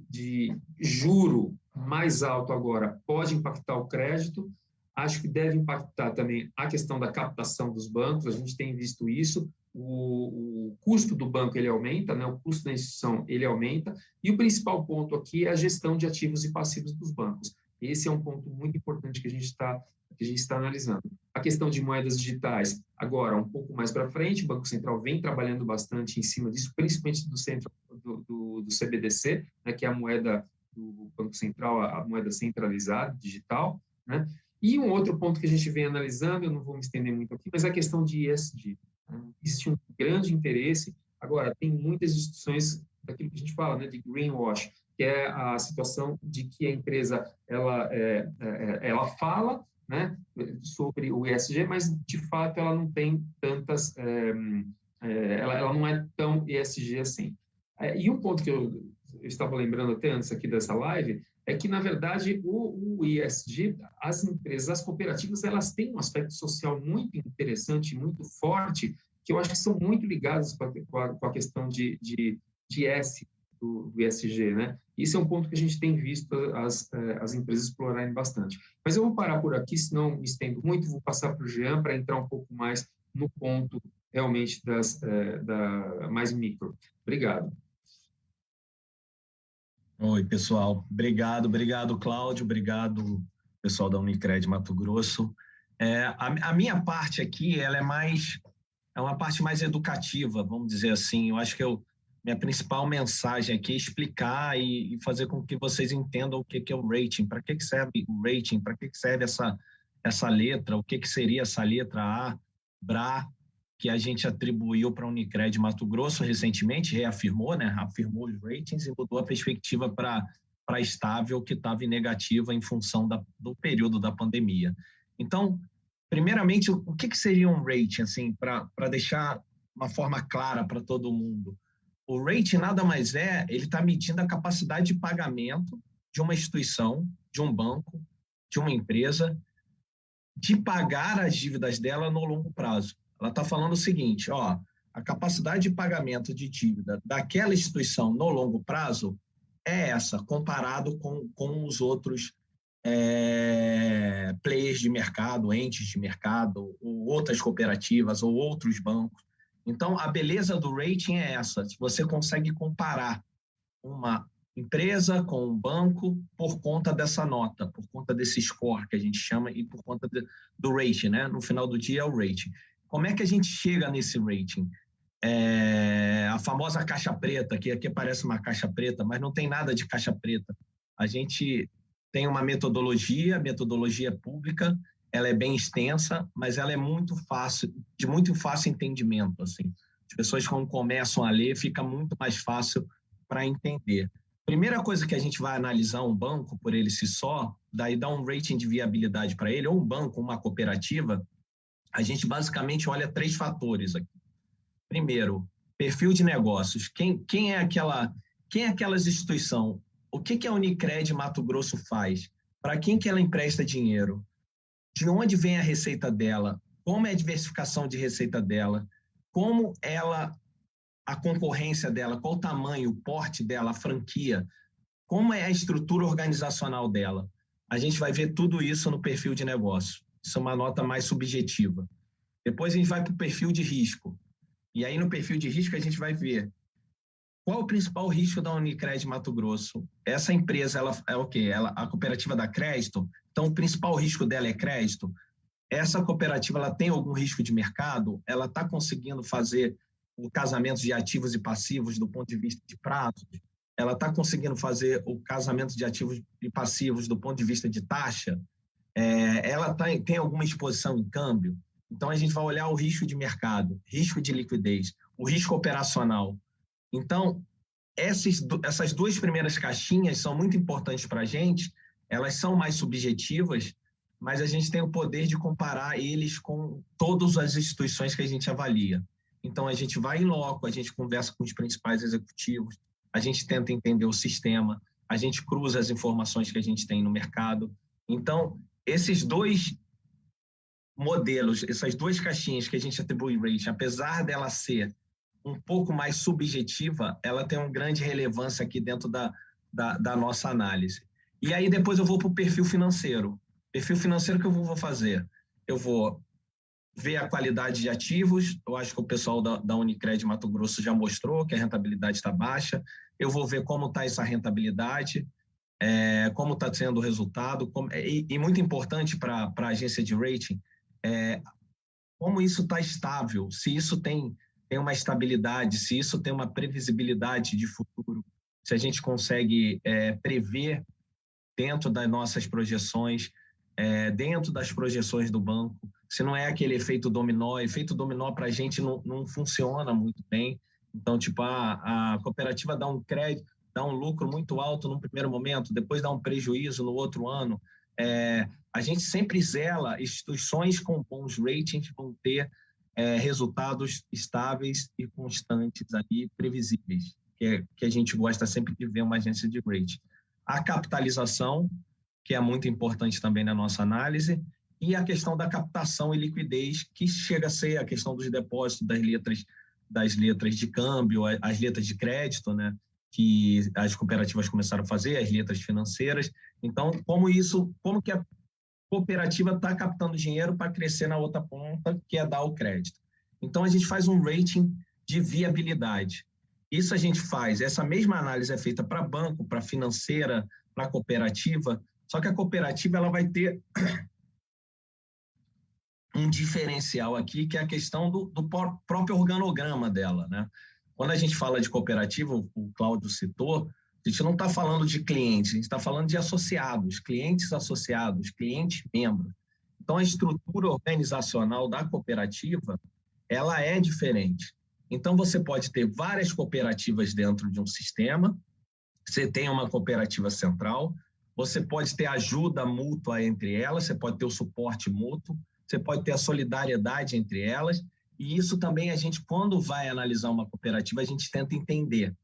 juro mais alto agora pode impactar o crédito. Acho que deve impactar também a questão da captação dos bancos. A gente tem visto isso. O custo do banco ele aumenta, né? O custo da instituição ele aumenta. E o principal ponto aqui é a gestão de ativos e passivos dos bancos. Esse é um ponto muito importante que a gente está analisando. A questão de moedas digitais, agora, um pouco mais para frente, o Banco Central vem trabalhando bastante em cima disso, principalmente do CBDC, né, que é a moeda do Banco Central, a moeda centralizada, digital, né? E um outro ponto que a gente vem analisando, eu não vou me estender muito aqui, mas é a questão de ESG. Né? Existe um grande interesse. Agora, tem muitas instituições daquilo que a gente fala, né, de greenwash, que é a situação de que a empresa ela fala, né, sobre o ESG, mas de fato ela não tem tantas, ela não é tão ESG assim. E um ponto que eu estava lembrando até antes aqui dessa live é que, na verdade, o ESG, as empresas, as cooperativas, elas têm um aspecto social muito interessante, muito forte, que eu acho que são muito ligadas com a questão de S do ESG, né? Isso é um ponto que a gente tem visto as empresas explorarem bastante. Mas eu vou parar por aqui, senão me estendo muito, vou passar para o Jean para entrar um pouco mais no ponto realmente da mais micro. Obrigado. Oi, pessoal. Obrigado, Cláudio. Obrigado, pessoal da Unicred Mato Grosso. A minha parte aqui, ela é uma parte mais educativa, vamos dizer assim. Eu acho que minha principal mensagem aqui é explicar e fazer com que vocês entendam o que é o rating, para que serve o rating, para que serve essa letra, o que seria essa letra A, BRA, que a gente atribuiu para a Unicred Mato Grosso recentemente, reafirmou, né? Afirmou os ratings e mudou a perspectiva para estável, que estava em negativa em função do período da pandemia. Então, primeiramente, o que seria um rating, assim, para deixar uma forma clara para todo mundo? O rating nada mais ele está medindo a capacidade de pagamento de uma instituição, de um banco, de uma empresa, de pagar as dívidas dela no longo prazo. Ela está falando o seguinte, a capacidade de pagamento de dívida daquela instituição no longo prazo é essa, comparado com os outros players de mercado, entes de mercado, ou outras cooperativas, ou outros bancos. Então, a beleza do rating é essa, você consegue comparar uma empresa com um banco por conta dessa nota, por conta desse score que a gente chama e por conta do rating, né? No final do dia é o rating. Como é que a gente chega nesse rating? A famosa caixa preta, que aqui parece uma caixa preta, mas não tem nada de caixa preta. A gente tem uma metodologia pública, ela é bem extensa, mas ela é de muito fácil entendimento, assim. As pessoas, quando começam a ler, fica muito mais fácil para entender. Primeira coisa que a gente vai analisar um banco por ele si só, daí dá um rating de viabilidade para ele, ou um banco, uma cooperativa, a gente basicamente olha 3 fatores aqui. Primeiro, perfil de negócios. Quem é aquelas instituições? O que a Unicred Mato Grosso faz? para quem que ela empresta dinheiro, de onde vem a receita dela, como é a diversificação de receita dela, como a concorrência dela, qual o tamanho, o porte dela, a franquia, como é a estrutura organizacional dela. A gente vai ver tudo isso no perfil de negócio. Isso é uma nota mais subjetiva. Depois a gente vai para o perfil de risco. E aí no perfil de risco a gente vai ver qual o principal risco da Unicred Mato Grosso. Essa empresa, ela é o quê? A cooperativa dá crédito, então o principal risco dela é crédito. Essa cooperativa, ela tem algum risco de mercado? Ela está conseguindo fazer o casamento de ativos e passivos do ponto de vista de prazos? Ela está conseguindo fazer o casamento de ativos e passivos do ponto de vista de taxa? Ela tem alguma exposição em câmbio? Então, a gente vai olhar o risco de mercado, risco de liquidez, o risco operacional. Então, essas duas primeiras caixinhas são muito importantes para a gente, elas são mais subjetivas, mas a gente tem o poder de comparar eles com todas as instituições que a gente avalia. Então, a gente vai em loco, a gente conversa com os principais executivos, a gente tenta entender o sistema, a gente cruza as informações que a gente tem no mercado. Então, esses dois modelos, essas duas caixinhas que a gente atribui rating, apesar dela ser um pouco mais subjetiva, ela tem uma grande relevância aqui dentro da nossa análise. E aí, depois eu vou para o perfil financeiro. Perfil financeiro que eu vou fazer? Eu vou ver a qualidade de ativos. Eu acho que o pessoal da Unicred Mato Grosso já mostrou que a rentabilidade está baixa. Eu vou ver como está essa rentabilidade, como está sendo o resultado. E muito importante para a agência de rating, como isso está estável, se isso tem uma estabilidade, se isso tem uma previsibilidade de futuro, se a gente consegue prever dentro das nossas projeções, dentro das projeções do banco, se não é aquele efeito dominó para a gente não funciona muito bem. Então, tipo, a cooperativa dá um crédito, dá um lucro muito alto no primeiro momento, depois dá um prejuízo no outro ano. A gente sempre zela, instituições com bons ratings vão ter resultados estáveis e constantes ali, previsíveis, que a gente gosta sempre de ver uma agência de rating. A capitalização, que é muito importante também na nossa análise, e a questão da captação e liquidez, que chega a ser a questão dos depósitos das letras de câmbio, as letras de crédito, né, que as cooperativas começaram a fazer, as letras financeiras. Então, como que a cooperativa está captando dinheiro para crescer na outra ponta, que é dar o crédito. Então, a gente faz um rating de viabilidade. Isso a gente faz, essa mesma análise é feita para banco, para financeira, para cooperativa, só que a cooperativa ela vai ter um diferencial aqui, que é a questão do próprio organograma dela, né? Quando a gente fala de cooperativa, o Cláudio citou, a gente não está falando de clientes, a gente está falando de associados, clientes associados, clientes membros. Então, a estrutura organizacional da cooperativa, ela é diferente. Então, você pode ter várias cooperativas dentro de um sistema, você tem uma cooperativa central, você pode ter ajuda mútua entre elas, você pode ter o suporte mútuo, você pode ter a solidariedade entre elas, e isso também a gente, quando vai analisar uma cooperativa, a gente tenta entender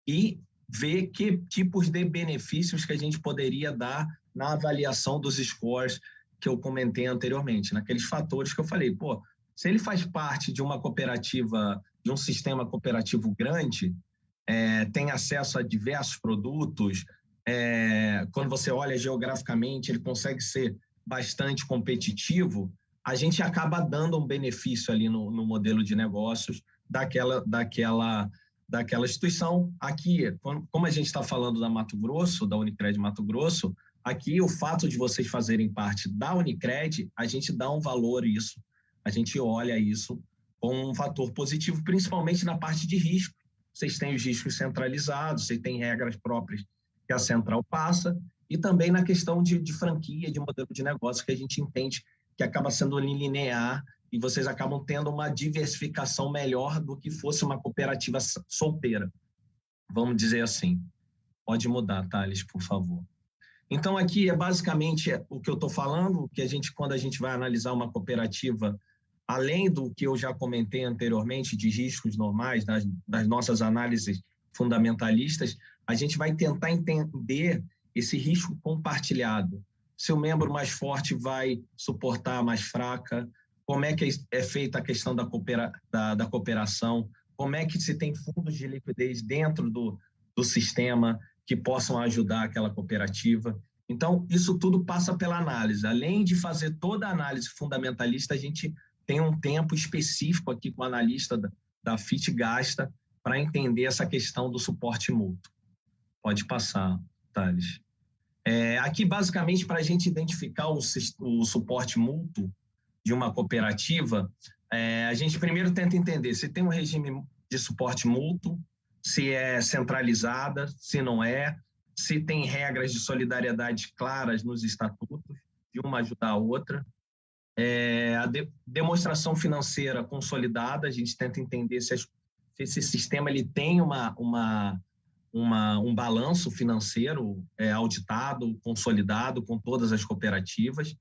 e ver que tipos de benefícios que a gente poderia dar na avaliação dos scores que eu comentei anteriormente, naqueles fatores que eu falei, se ele faz parte de uma cooperativa, de um sistema cooperativo grande, tem acesso a diversos produtos, quando você olha geograficamente, ele consegue ser bastante competitivo, a gente acaba dando um benefício ali no modelo de negócios daquela instituição. Aqui, como a gente está falando da Mato Grosso, da Unicred Mato Grosso, aqui o fato de vocês fazerem parte da Unicred, a gente dá um valor a isso, a gente olha isso como um fator positivo, principalmente na parte de risco. Vocês têm os riscos centralizados, vocês têm regras próprias que a central passa, e também na questão de franquia, de modelo de negócio, que a gente entende que acaba sendo linear e vocês acabam tendo uma diversificação melhor do que fosse uma cooperativa solteira. Vamos dizer assim. Pode mudar, Thales, por favor. Então, aqui é basicamente o que eu estou falando, que quando a gente vai analisar uma cooperativa, além do que eu já comentei anteriormente, de riscos normais, das nossas análises fundamentalistas, a gente vai tentar entender esse risco compartilhado. se o membro mais forte vai suportar a mais fraca, como é que é feita a questão da cooperação, como é que se tem fundos de liquidez dentro do sistema que possam ajudar aquela cooperativa. Então, isso tudo passa pela análise. Além de fazer toda a análise fundamentalista, a gente tem um tempo específico aqui com o analista da FIT gasta para entender essa questão do suporte mútuo. Pode passar, Thales. Aqui, basicamente, para a gente identificar o suporte mútuo de uma cooperativa, a gente primeiro tenta entender se tem um regime de suporte mútuo, se é centralizada, se não é, se tem regras de solidariedade claras nos estatutos, de uma ajudar a outra. A demonstração financeira consolidada, a gente tenta entender se esse sistema ele tem um balanço financeiro auditado, consolidado com todas as cooperativas.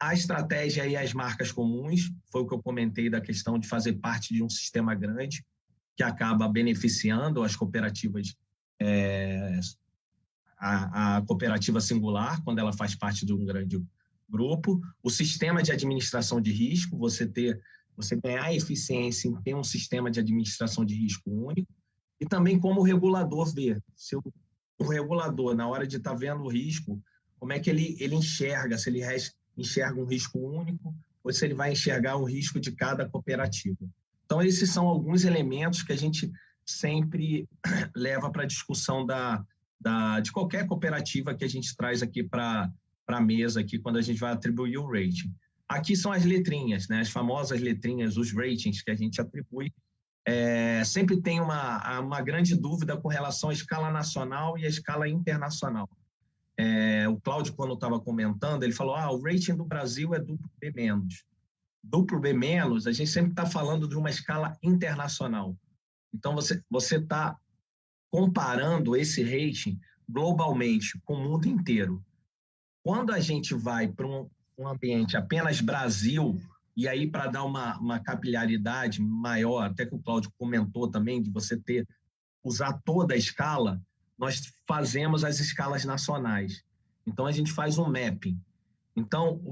A estratégia e as marcas comuns, foi o que eu comentei da questão de fazer parte de um sistema grande, que acaba beneficiando as cooperativas, a cooperativa singular, quando ela faz parte de um grande grupo. O sistema de administração de risco, você ganhar eficiência em ter um sistema de administração de risco único, e também como o regulador vê. Se o regulador, na hora de estar vendo o risco, como é que ele enxerga, se ele enxerga um risco único ou se ele vai enxergar o risco de cada cooperativa. Então, esses são alguns elementos que a gente sempre leva para a discussão de qualquer cooperativa que a gente traz aqui para a mesa, aqui, quando a gente vai atribuir o rating. Aqui são as letrinhas, né? As famosas letrinhas, os ratings que a gente atribui. Sempre tem uma grande dúvida com relação à escala nacional e à escala internacional. O Cláudio, quando estava comentando, ele falou, o rating do Brasil é duplo B-. Duplo B-, a gente sempre está falando de uma escala internacional. Então, você está comparando esse rating globalmente com o mundo inteiro. Quando a gente vai para um ambiente apenas Brasil, e aí para dar uma capilaridade maior, até que o Cláudio comentou também, de você usar toda a escala, nós fazemos as escalas nacionais. Então, a gente faz um mapping. Então,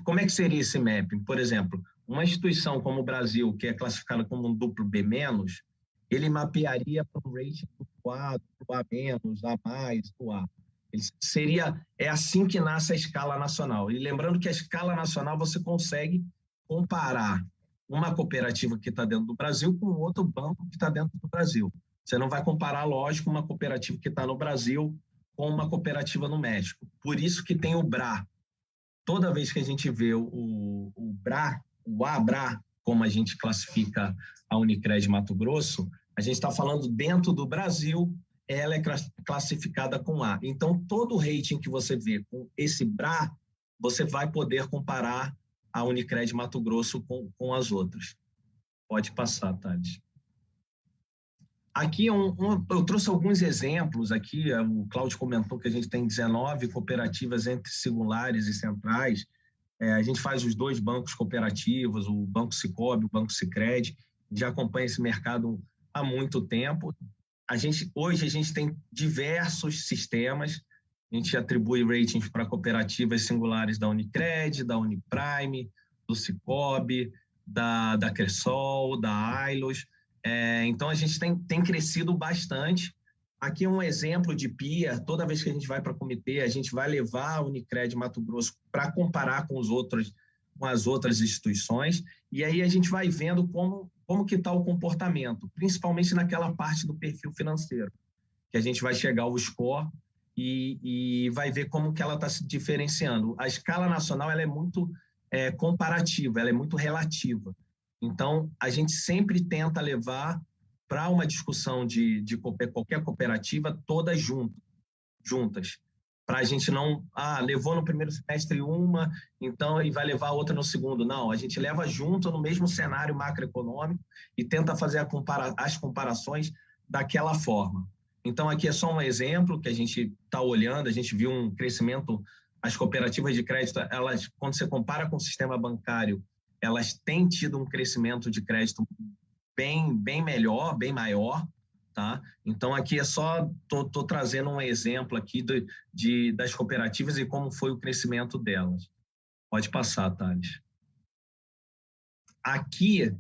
como é que seria esse mapping? Por exemplo, uma instituição como o Brasil, que é classificada como um duplo B-, ele mapearia para um rating duplo A, duplo A-, A+, do A. É assim que nasce a escala nacional. E lembrando que a escala nacional você consegue comparar uma cooperativa que está dentro do Brasil com outro banco que está dentro do Brasil. Você não vai comparar, lógico, uma cooperativa que está no Brasil com uma cooperativa no México. Por isso que tem o BRA. Toda vez que a gente vê o BRA, o ABRA, como a gente classifica a Unicred Mato Grosso, a gente está falando dentro do Brasil, ela é classificada com A. Então, todo rating que você vê com esse BRA, você vai poder comparar a Unicred Mato Grosso com as outras. Pode passar, Thales. Aqui eu trouxe alguns exemplos aqui, o Cláudio comentou que a gente tem 19 cooperativas entre singulares e centrais, a gente faz os 2 bancos cooperativos, o Banco Sicoob, o Banco Sicredi, já acompanha esse mercado há muito tempo. Hoje a gente tem diversos sistemas, a gente atribui ratings para cooperativas singulares da Unicred, da Uniprime, do Sicoob, da Cressol, da Ailos. Então, a gente tem crescido bastante. Aqui é um exemplo de peer. Toda vez que a gente vai para comitê, a gente vai levar a Unicred Mato Grosso para comparar com as outras instituições. E aí a gente vai vendo como que está o comportamento, principalmente naquela parte do perfil financeiro, que a gente vai chegar ao score e vai ver como que ela está se diferenciando. A escala nacional ela é muito comparativa, ela é muito relativa. Então, a gente sempre tenta levar para uma discussão de qualquer cooperativa todas juntas, para a gente não, levou no primeiro semestre uma, então e vai levar outra no segundo. Não, a gente leva junto no mesmo cenário macroeconômico e tenta fazer as comparações daquela forma. Então, aqui é só um exemplo que a gente está olhando, a gente viu um crescimento, as cooperativas de crédito, elas, quando você compara com o sistema bancário, elas têm tido um crescimento de crédito bem melhor, bem maior. tá? Então, aqui é só, tô trazendo um exemplo aqui das cooperativas e como foi o crescimento delas. Pode passar, Thales. Aqui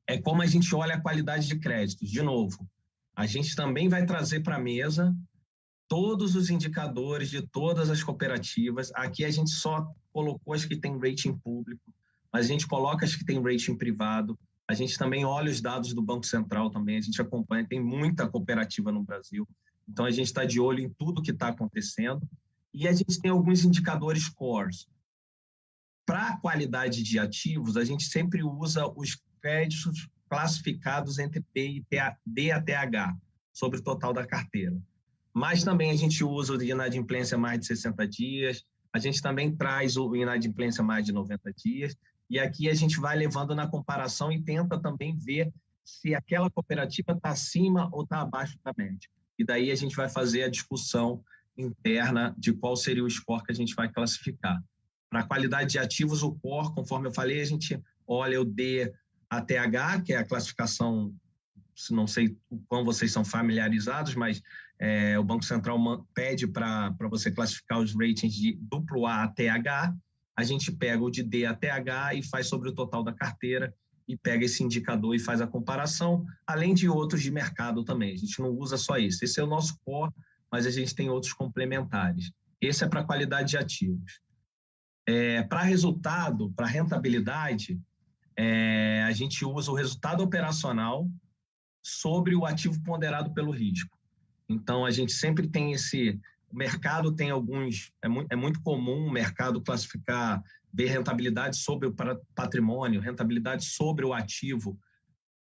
é como a gente olha a qualidade de créditos. De novo, a gente também vai trazer para a mesa todos os indicadores de todas as cooperativas. Aqui a gente só colocou as que têm rating público, mas a gente coloca as que têm rating privado. A gente também olha os dados do Banco Central também, a gente acompanha, tem muita cooperativa no Brasil. Então, a gente está de olho em tudo que está acontecendo. E a gente tem alguns indicadores cores. Para a qualidade de ativos, a gente sempre usa os créditos classificados entre D até H, sobre o total da carteira. Mas também a gente usa o de inadimplência mais de 60 dias, a gente também traz o inadimplência mais de 90 dias, e aqui a gente vai levando na comparação e tenta também ver se aquela cooperativa está acima ou está abaixo da média. E daí a gente vai fazer a discussão interna de qual seria o score que a gente vai classificar. Para a qualidade de ativos, o core, conforme eu falei, a gente olha o D até H, que é a classificação, não sei o quão vocês são familiarizados, mas o Banco Central pede para você classificar os ratings de AA até H. A gente pega o de D até H e faz sobre o total da carteira e pega esse indicador e faz a comparação, além de outros de mercado também. A gente não usa só isso. Esse é o nosso core, mas a gente tem outros complementares. Esse é para qualidade de ativos. Para resultado, para rentabilidade, a gente usa o resultado operacional sobre o ativo ponderado pelo risco. Então, a gente sempre tem o mercado tem alguns, é muito comum o mercado classificar, ver rentabilidade sobre o patrimônio, rentabilidade sobre o ativo.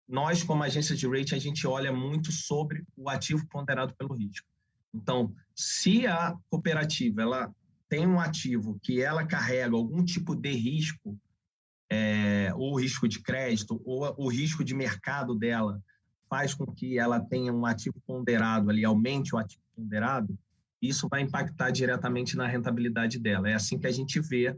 Nós, como agência de rating, a gente olha muito sobre o ativo ponderado pelo risco. Então, se a cooperativa ela tem um ativo que ela carrega algum tipo de risco, ou risco de crédito, ou o risco de mercado dela faz com que ela tenha um ativo ponderado ali, aumente o ativo ponderado, isso vai impactar diretamente na rentabilidade dela. É assim que a gente vê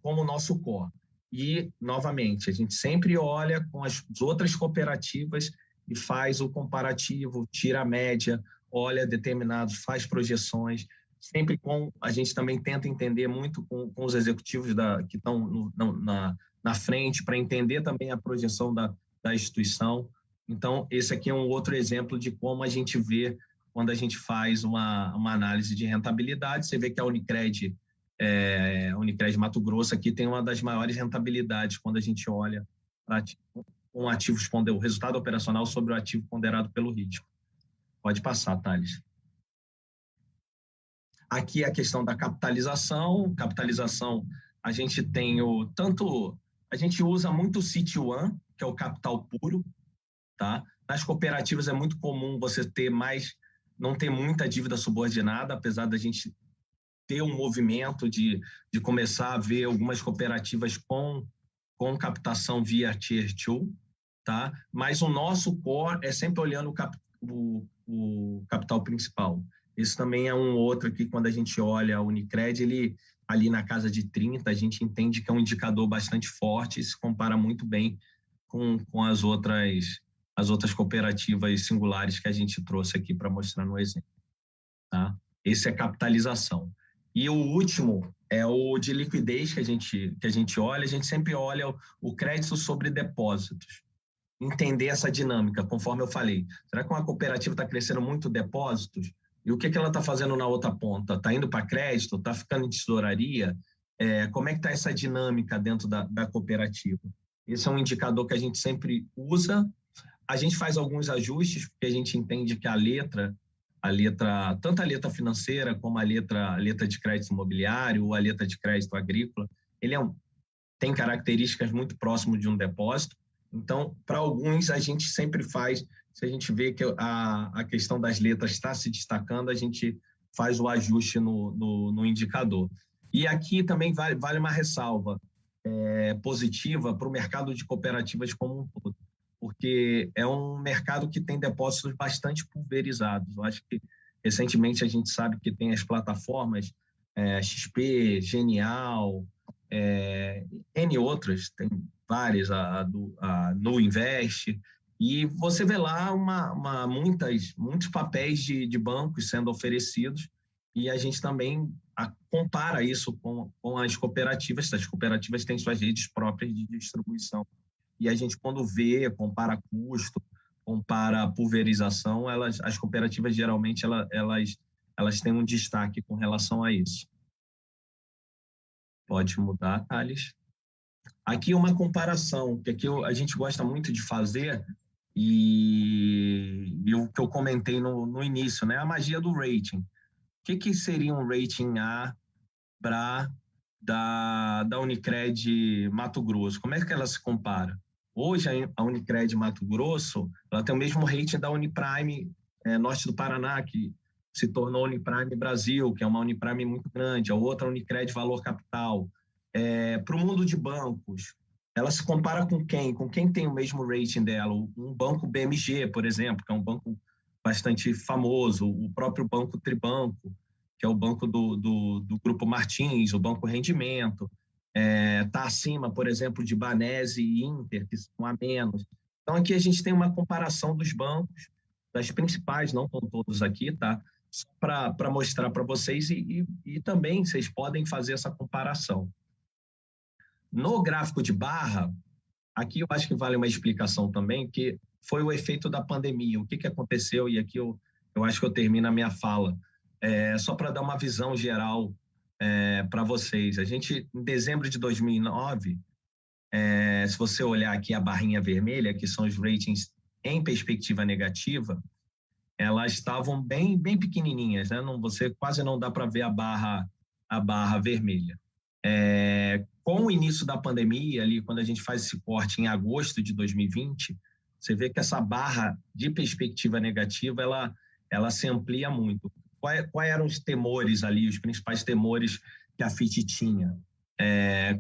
como o nosso core. E, novamente, a gente sempre olha com as outras cooperativas e faz o comparativo, tira a média, olha determinados, faz projeções, sempre a gente também tenta entender muito com os executivos que estão na frente, para entender também a projeção da instituição. Então, esse aqui é um outro exemplo de como a gente vê quando a gente faz uma análise de rentabilidade. Você vê que a Unicred Mato Grosso aqui tem uma das maiores rentabilidades quando a gente olha para o resultado operacional sobre o ativo ponderado pelo risco. Pode passar, Thales. Aqui a questão da capitalização. Capitalização, a gente tem a gente usa muito o CET1, que é o capital puro, tá? Nas cooperativas é muito comum você não ter muita dívida subordinada, apesar da gente ter um movimento de começar a ver algumas cooperativas com captação via Tier 2, tá? Mas o nosso core é sempre olhando o capital principal. Esse também é um outro que, quando a gente olha a Unicred, ele ali na casa de 30, a gente entende que é um indicador bastante forte e se compara muito bem com as outras cooperativas singulares que a gente trouxe aqui para mostrar no exemplo. Tá? Esse é capitalização. E o último é o de liquidez que a gente olha. A gente sempre olha o crédito sobre depósitos. Entender essa dinâmica, conforme eu falei. Será que uma cooperativa está crescendo muito depósitos? E o que ela está fazendo na outra ponta? Está indo para crédito? Está ficando em tesouraria? Como é que está essa dinâmica dentro da cooperativa? Esse é um indicador que a gente sempre usa. A gente faz alguns ajustes, porque a gente entende que tanto a letra financeira como a letra de crédito imobiliário ou a letra de crédito agrícola, ele tem características muito próximas de um depósito. Então, para alguns, a gente sempre faz, se a gente vê que a questão das letras está se destacando, a gente faz o ajuste no indicador. E aqui também vale uma ressalva positiva para o mercado de cooperativas como um todo, porque é um mercado que tem depósitos bastante pulverizados. Eu acho que, recentemente, a gente sabe que tem as plataformas XP, Genial, N outras, tem várias, a Nu Invest, E você vê lá muitos papéis de bancos sendo oferecidos, e a gente também compara isso com as cooperativas. As cooperativas têm suas redes próprias de distribuição. E a gente, quando vê, compara custo, compara pulverização, as cooperativas, geralmente, elas têm um destaque com relação a isso. Pode mudar, Thales. Aqui uma comparação, que aqui a gente gosta muito de fazer, e o que eu comentei no início, né? A magia do rating. O que seria um rating A da Unicred Mato Grosso? Como é que ela se compara? Hoje, a Unicred Mato Grosso, ela tem o mesmo rating da Uniprime Norte do Paraná, que se tornou Uniprime Brasil, que é uma Uniprime muito grande, a outra Unicred Valor Capital. Para o mundo de bancos, ela se compara com quem? Com quem tem o mesmo rating dela? Um banco BMG, por exemplo, que é um banco bastante famoso, o próprio Banco Tribanco, que é o banco do Grupo Martins, o Banco Rendimento, está acima, por exemplo, de Banese e Inter, que são a menos. Então, aqui a gente tem uma comparação dos bancos, das principais, não com todos aqui, tá? Só para mostrar para vocês e também vocês podem fazer essa comparação. No gráfico de barra, aqui eu acho que vale uma explicação também, que foi o efeito da pandemia. O que aconteceu? E aqui eu acho que eu termino a minha fala. Só para dar uma visão geral para vocês. A gente, em dezembro de 2009, se você olhar aqui a barrinha vermelha, que são os ratings em perspectiva negativa, elas estavam bem pequenininhas, né? Você quase não dá para ver a barra vermelha. Com o início da pandemia, ali, quando a gente faz esse corte em agosto de 2020, você vê que essa barra de perspectiva negativa, ela se amplia muito. Quais eram os temores ali, os principais temores que a FIT tinha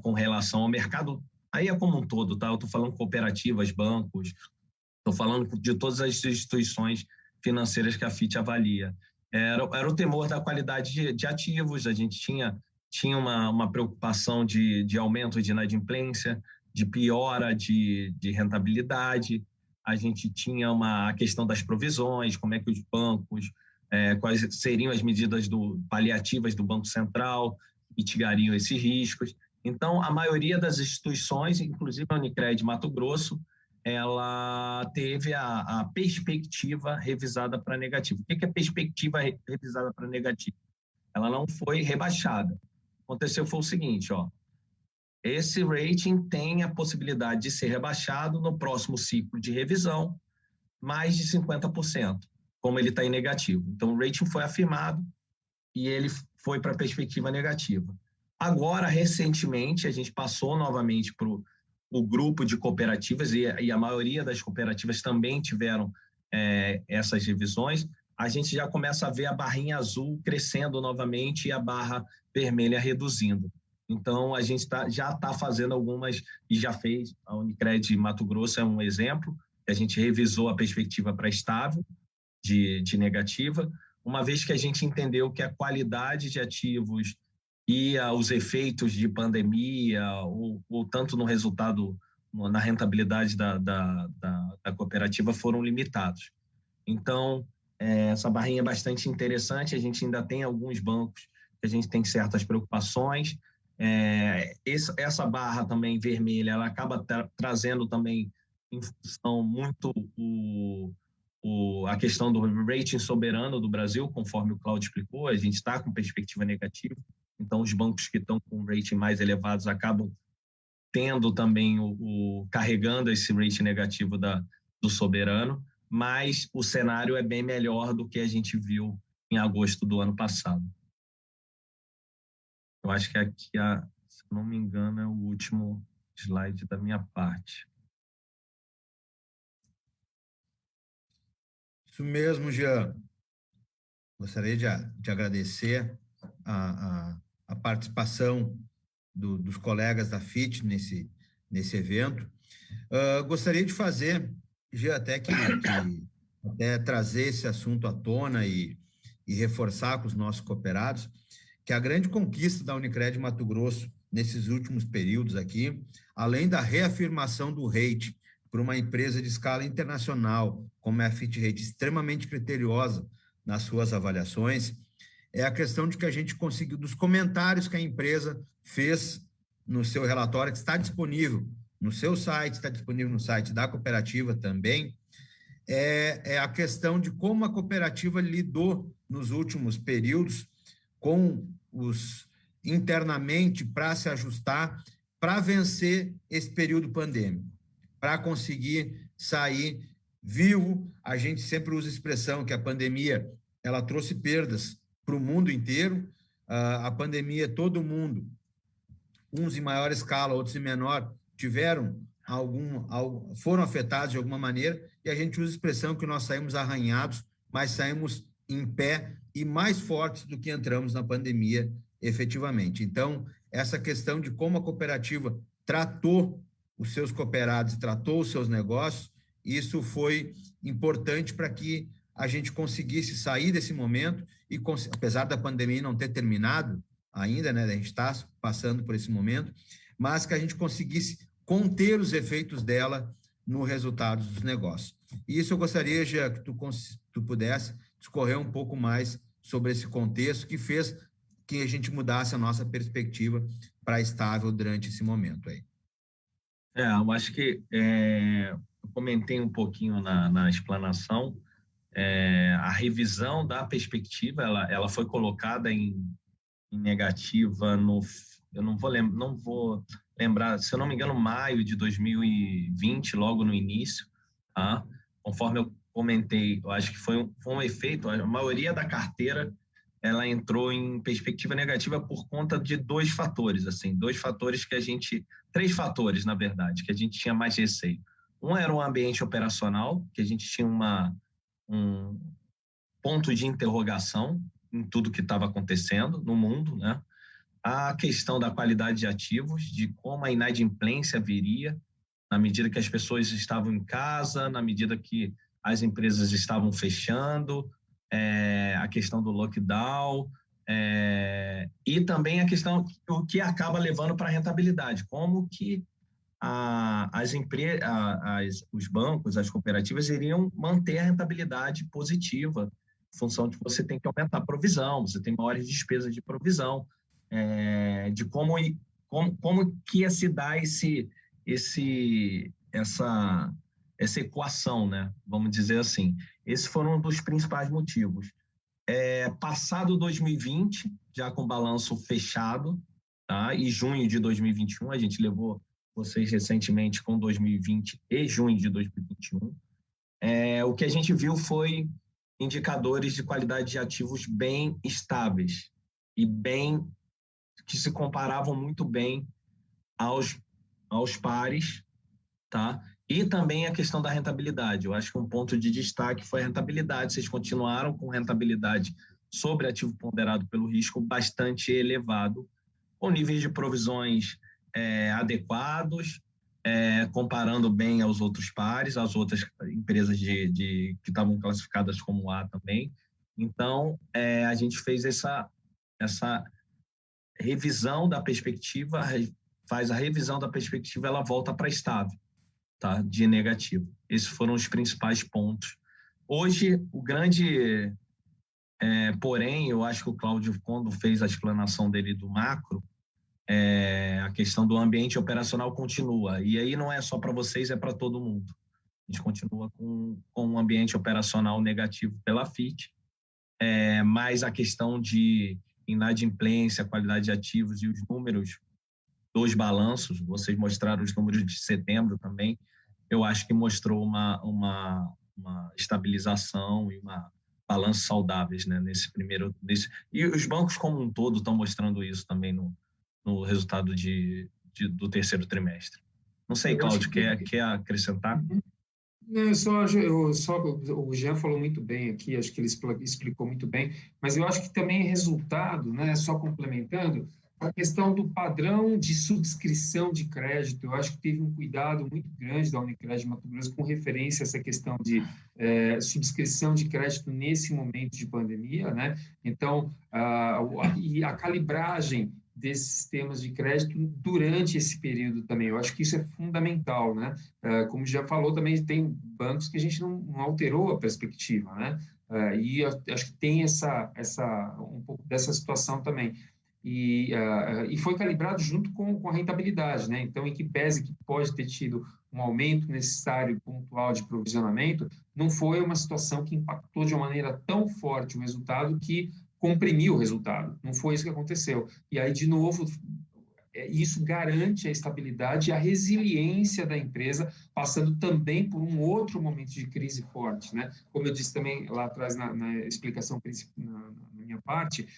com relação ao mercado? Aí é como um todo, tá? Eu estou falando cooperativas, bancos, estou falando de todas as instituições financeiras que a FIT avalia. Era o temor da qualidade de ativos, a gente tinha uma preocupação de aumento de inadimplência, de piora de rentabilidade, a gente tinha a questão das provisões, como é que os bancos, quais seriam as medidas paliativas do Banco Central, mitigariam esses riscos. Então, a maioria das instituições, inclusive a Unicred Mato Grosso, ela teve a perspectiva revisada para negativa. O que é perspectiva revisada para negativa? Ela não foi rebaixada. O que aconteceu foi o seguinte, esse rating tem a possibilidade de ser rebaixado no próximo ciclo de revisão, mais de 50%, como ele está em negativo. Então, o rating foi afirmado e ele foi para a perspectiva negativa. Agora, recentemente, a gente passou novamente para o grupo de cooperativas, e a maioria das cooperativas também tiveram essas revisões. A gente já começa a ver a barrinha azul crescendo novamente e a barra vermelha reduzindo. Então, a gente já está fazendo algumas, e já fez, a Unicred Mato Grosso é um exemplo, que a gente revisou a perspectiva para estável, de negativa, uma vez que a gente entendeu que a qualidade de ativos e os efeitos de pandemia, ou tanto no resultado, na rentabilidade da cooperativa, foram limitados. Então, essa barrinha é bastante interessante, a gente ainda tem alguns bancos que a gente tem certas preocupações. Essa barra também vermelha, ela acaba trazendo também em função muito a questão do rating soberano do Brasil, conforme o Cláudio explicou, a gente está com perspectiva negativa, então os bancos que estão com rating mais elevados acabam tendo também carregando esse rating negativo do soberano, mas o cenário é bem melhor do que a gente viu em agosto do ano passado. Eu acho que aqui, se não me engano, é o último slide da minha parte. Isso mesmo, Jean. Gostaria de agradecer a participação dos colegas da FIT nesse evento. Gostaria de fazer, Jean, até trazer esse assunto à tona e reforçar com os nossos cooperados que a grande conquista da Unicred Mato Grosso nesses últimos períodos aqui, além da reafirmação do rating para uma empresa de escala internacional, como é a Fitch Ratings, extremamente criteriosa nas suas avaliações, é a questão de que a gente conseguiu, dos comentários que a empresa fez no seu relatório, que está disponível no seu site, está disponível no site da cooperativa também, é a questão de como a cooperativa lidou nos últimos períodos com os internamente para se ajustar, para vencer esse período pandêmico, para conseguir sair vivo. A gente sempre usa a expressão que a pandemia ela trouxe perdas para o mundo inteiro. A pandemia, todo mundo, uns em maior escala, outros em menor, foram afetados de alguma maneira, e a gente usa a expressão que nós saímos arranhados, mas saímos em pé e mais fortes do que entramos na pandemia, efetivamente. Então, essa questão de como a cooperativa tratou os seus cooperados, tratou os seus negócios, isso foi importante para que a gente conseguisse sair desse momento e, apesar da pandemia não ter terminado ainda, né, a gente está passando por esse momento, mas que a gente conseguisse conter os efeitos dela no resultado dos negócios. E isso eu gostaria, Jean, que tu pudesse discorrer um pouco mais sobre esse contexto que fez que a gente mudasse a nossa perspectiva para estável durante esse momento aí. Eu acho que eu comentei um pouquinho na explanação, a revisão da perspectiva, ela foi colocada em negativa eu não vou lembrar, se eu não me engano, maio de 2020, logo no início, tá? Conforme eu comentei, eu acho que foi um efeito, a maioria da carteira ela entrou em perspectiva negativa por conta de três fatores, na verdade, que a gente tinha mais receio. Um era o ambiente operacional, que a gente tinha um ponto de interrogação em tudo que estava acontecendo no mundo, né? A questão da qualidade de ativos, de como a inadimplência viria, na medida que as pessoas estavam em casa, na medida que as empresas estavam fechando, a questão do lockdown, e também a questão o que acaba levando para a rentabilidade, como que os bancos, as cooperativas iriam manter a rentabilidade positiva, em função de que você tem que aumentar a provisão, você tem maiores despesas de provisão, de como que ia se dar essa equação, né? Vamos dizer assim. Esses foram um dos principais motivos. Passado 2020, já com o balanço fechado, tá? E junho de 2021, a gente levou vocês recentemente com 2020 e junho de 2021. O que a gente viu foi indicadores de qualidade de ativos bem estáveis e que se comparavam muito bem aos pares, tá? E também a questão da rentabilidade. Eu acho que um ponto de destaque foi a rentabilidade. Vocês continuaram com rentabilidade sobre ativo ponderado pelo risco bastante elevado, com níveis de provisões adequados, comparando bem aos outros pares, às outras empresas que estavam classificadas como A também. Então, a gente fez essa revisão da perspectiva, faz a revisão da perspectiva, ela volta para estável, tá? De negativo. Esses foram os principais pontos. Hoje, o grande... porém, eu acho que o Cláudio, quando fez a explanação dele do macro, a questão do ambiente operacional continua. E aí não é só para vocês, é para todo mundo. A gente continua com um ambiente operacional negativo pela FIT, mas a questão de inadimplência, qualidade de ativos e os números dos balanços, vocês mostraram os números de setembro também, eu acho que mostrou uma estabilização e uma balanço saudáveis, né, e os bancos como um todo estão mostrando isso também no resultado do terceiro trimestre. Não sei, Cláudio, quer acrescentar? Não, o Jean falou muito bem aqui, acho que ele explicou muito bem, mas eu acho que também é resultado, né, só complementando, a questão do padrão de subscrição de crédito. Eu acho que teve um cuidado muito grande da Unicred Mato Grosso com referência a essa questão de subscrição de crédito nesse momento de pandemia, né? Então, e a calibragem desses sistemas de crédito durante esse período também. Eu acho que isso é fundamental, né? Como já falou, também tem bancos que a gente não alterou a perspectiva, né? E eu acho que tem um pouco dessa situação também. E foi calibrado junto com a rentabilidade, né? Então, em que pese que pode ter tido um aumento necessário pontual de provisionamento, não foi uma situação que impactou de uma maneira tão forte o resultado que comprimiu o resultado. Não foi isso que aconteceu. E aí, de novo, isso garante a estabilidade e a resiliência da empresa, passando também por um outro momento de crise forte, né? Como eu disse também lá atrás na explicação na minha parte,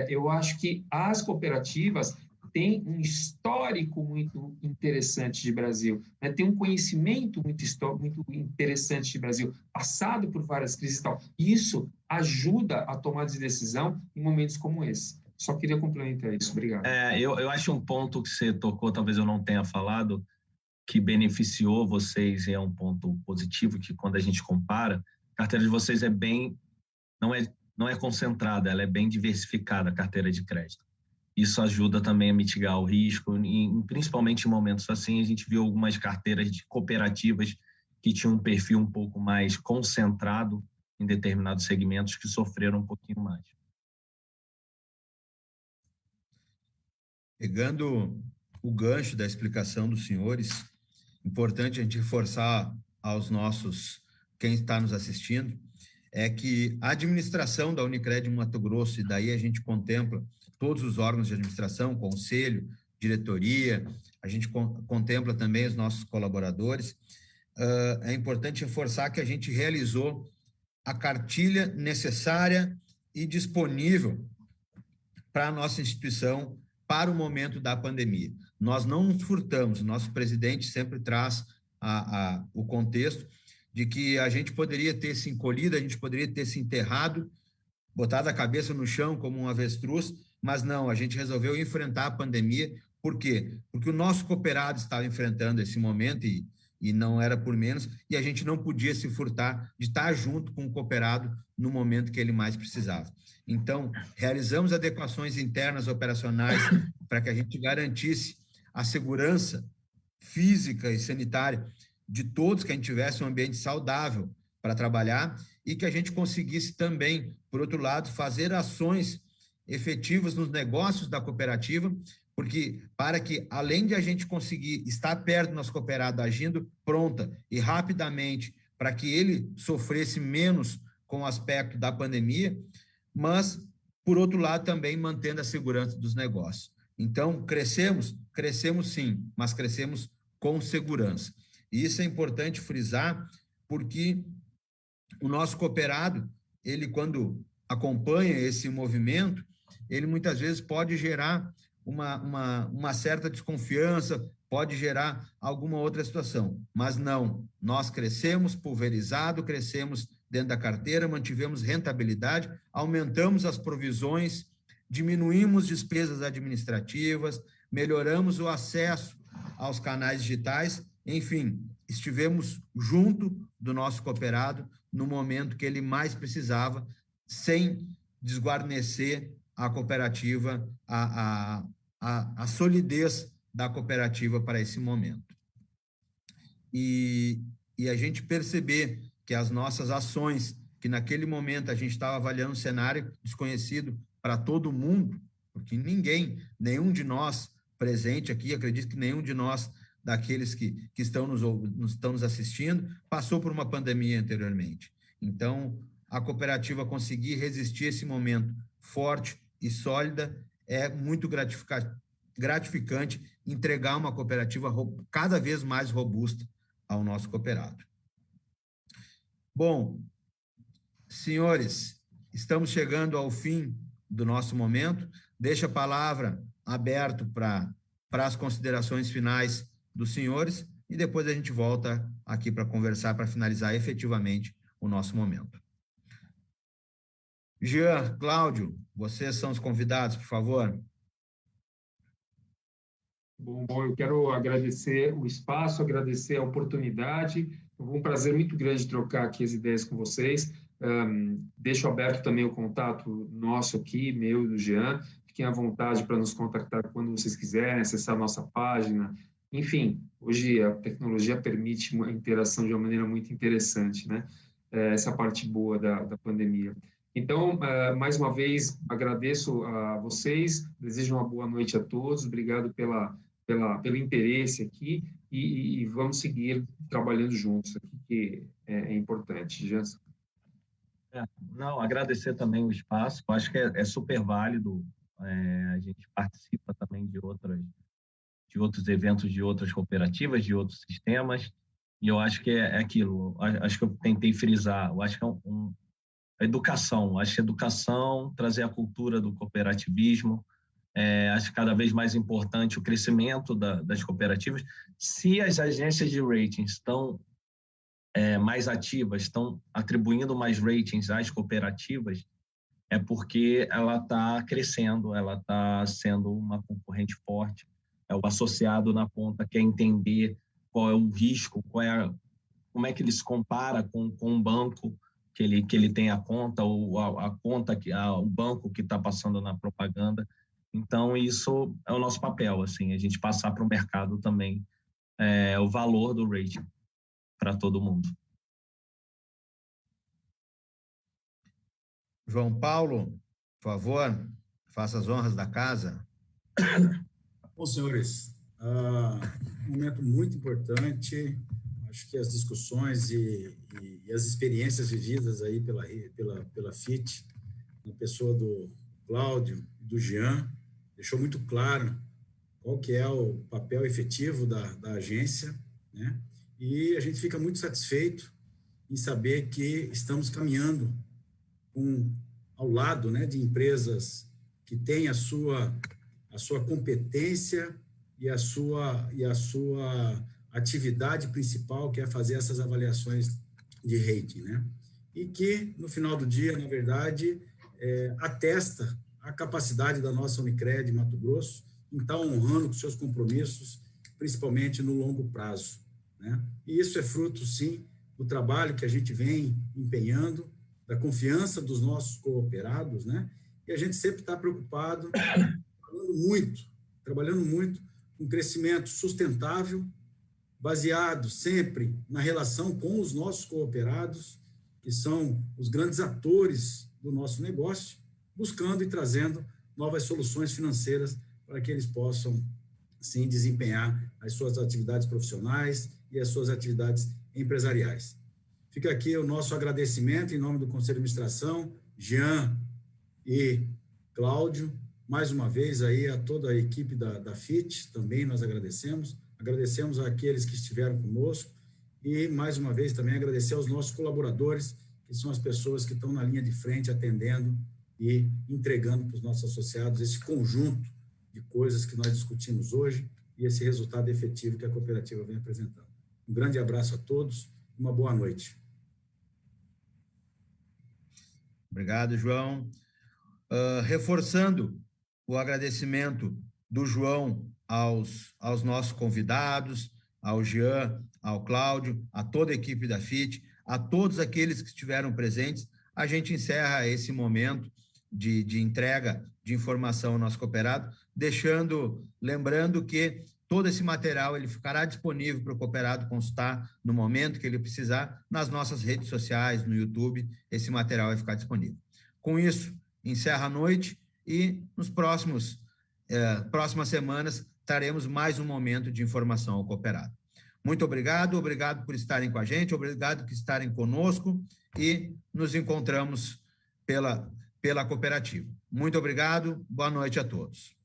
eu acho que as cooperativas têm um histórico muito interessante de Brasil, né? Tem um conhecimento muito interessante de Brasil, passado por várias crises e tal. Isso ajuda a tomar de decisão em momentos como esse. Só queria complementar isso. Obrigado. Eu acho um ponto que você tocou, talvez eu não tenha falado, que beneficiou vocês e é um ponto positivo, que quando a gente compara, a carteira de vocês não é concentrada, ela é bem diversificada, a carteira de crédito. Isso ajuda também a mitigar o risco, e principalmente em momentos assim, a gente viu algumas carteiras de cooperativas que tinham um perfil um pouco mais concentrado em determinados segmentos que sofreram um pouquinho mais. Pegando o gancho da explicação dos senhores, importante a gente reforçar aos quem está nos assistindo, é que a administração da Unicred em Mato Grosso, e daí a gente contempla todos os órgãos de administração, conselho, diretoria, a gente contempla também os nossos colaboradores, é importante reforçar que a gente realizou a cartilha necessária e disponível para a nossa instituição para o momento da pandemia. Nós não nos furtamos, nosso presidente sempre traz o contexto de que a gente poderia ter se encolhido, a gente poderia ter se enterrado, botado a cabeça no chão como um avestruz, mas não, a gente resolveu enfrentar a pandemia. Por quê? Porque o nosso cooperado estava enfrentando esse momento e não era por menos, e a gente não podia se furtar de estar junto com o cooperado no momento que ele mais precisava. Então, realizamos adequações internas operacionais para que a gente garantisse a segurança física e sanitária de todos, que a gente tivesse um ambiente saudável para trabalhar e que a gente conseguisse também, por outro lado, fazer ações efetivas nos negócios da cooperativa, porque para que, além de a gente conseguir estar perto do nosso cooperado, agindo pronta e rapidamente, para que ele sofresse menos com o aspecto da pandemia, mas, por outro lado, também mantendo a segurança dos negócios. Então, crescemos sim, mas crescemos com segurança. E isso é importante frisar, porque o nosso cooperado, ele, quando acompanha esse movimento, ele muitas vezes pode gerar uma certa desconfiança, pode gerar alguma outra situação, mas não, nós crescemos pulverizado, crescemos dentro da carteira, mantivemos rentabilidade, aumentamos as provisões, diminuímos despesas administrativas, melhoramos o acesso aos canais digitais, enfim, estivemos junto do nosso cooperado no momento que ele mais precisava, sem desguarnecer a cooperativa, a solidez da cooperativa para esse momento. E a gente perceber que as nossas ações, que naquele momento a gente estava avaliando um cenário desconhecido para todo mundo, porque nenhum de nós presente aqui, acredito que nenhum de nós daqueles que estão nos assistindo, passou por uma pandemia anteriormente. Então, a cooperativa conseguir resistir esse momento forte e sólida é muito gratificante entregar uma cooperativa cada vez mais robusta ao nosso cooperado. Bom, senhores, estamos chegando ao fim do nosso momento. Deixo a palavra aberta para as considerações finais dos senhores e depois a gente volta aqui para conversar, para finalizar efetivamente o nosso momento. Jean, Cláudio, vocês são os convidados, por favor. Bom, eu quero agradecer o espaço, agradecer a oportunidade. Foi um prazer muito grande trocar aqui as ideias com vocês. Deixo aberto também o contato nosso aqui, meu e do Jean. fiquem à vontade para nos contactar quando vocês quiserem, acessar a nossa página. Enfim, hoje a tecnologia permite uma interação de uma maneira muito interessante, né? Essa parte boa da pandemia. Então, mais uma vez, agradeço a vocês, desejo uma boa noite a todos, obrigado pelo interesse aqui e vamos seguir trabalhando juntos aqui, que é importante. Jansen. Não, agradecer também o espaço, eu acho que é super válido, a gente participa também de outros eventos, de outras cooperativas, de outros sistemas, e eu acho que é aquilo, acho que eu tentei frisar, eu acho que é educação, acho que educação, trazer a cultura do cooperativismo, acho cada vez mais importante o crescimento das cooperativas. Se as agências de ratings estão mais ativas, estão atribuindo mais ratings às cooperativas, é porque ela está crescendo, ela está sendo uma concorrente forte. O associado na ponta quer entender qual é o risco, como é que ele se compara com um banco que ele tem a conta, ou a conta, o banco que está passando na propaganda. Então, isso é o nosso papel, assim, a gente passar para o mercado também o valor do rating para todo mundo. João Paulo, por favor, faça as honras da casa. Bom, senhores, um momento muito importante. Acho que as discussões e as experiências vividas aí pela FIT, na pessoa do Cláudio e do Jean, deixou muito claro qual que é o papel efetivo da agência, né? E a gente fica muito satisfeito em saber que estamos caminhando ao lado, né, de empresas que têm a sua competência e a sua atividade principal, que é fazer essas avaliações de rating, né? E que, no final do dia, na verdade, atesta a capacidade da nossa Unicred Mato Grosso em estar honrando com seus compromissos, principalmente no longo prazo, né? E isso é fruto, sim, do trabalho que a gente vem empenhando, da confiança dos nossos cooperados, né? E a gente sempre está preocupado, trabalhando muito com crescimento sustentável, baseado sempre na relação com os nossos cooperados, que são os grandes atores do nosso negócio, buscando e trazendo novas soluções financeiras para que eles possam, sim, desempenhar as suas atividades profissionais e as suas atividades empresariais. Fica aqui o nosso agradecimento em nome do Conselho de Administração, Jean e Cláudio, mais uma vez aí a toda a equipe da FIT, também nós agradecemos àqueles que estiveram conosco e, mais uma vez, também agradecer aos nossos colaboradores, que são as pessoas que estão na linha de frente, atendendo e entregando para os nossos associados esse conjunto de coisas que nós discutimos hoje e esse resultado efetivo que a cooperativa vem apresentando. Um grande abraço a todos e uma boa noite. Obrigado, João. Reforçando o agradecimento do João aos nossos convidados, ao Jean, ao Cláudio, a toda a equipe da FIT, a todos aqueles que estiveram presentes, a gente encerra esse momento de entrega de informação ao nosso cooperado, lembrando que todo esse material ele ficará disponível para o cooperado consultar no momento que ele precisar, nas nossas redes sociais, no YouTube, esse material vai ficar disponível. Com isso, encerra a noite e nos próximas semanas traremos mais um momento de informação ao cooperado. Muito obrigado por estarem com a gente, obrigado por estarem conosco e nos encontramos pela cooperativa. Muito obrigado, boa noite a todos.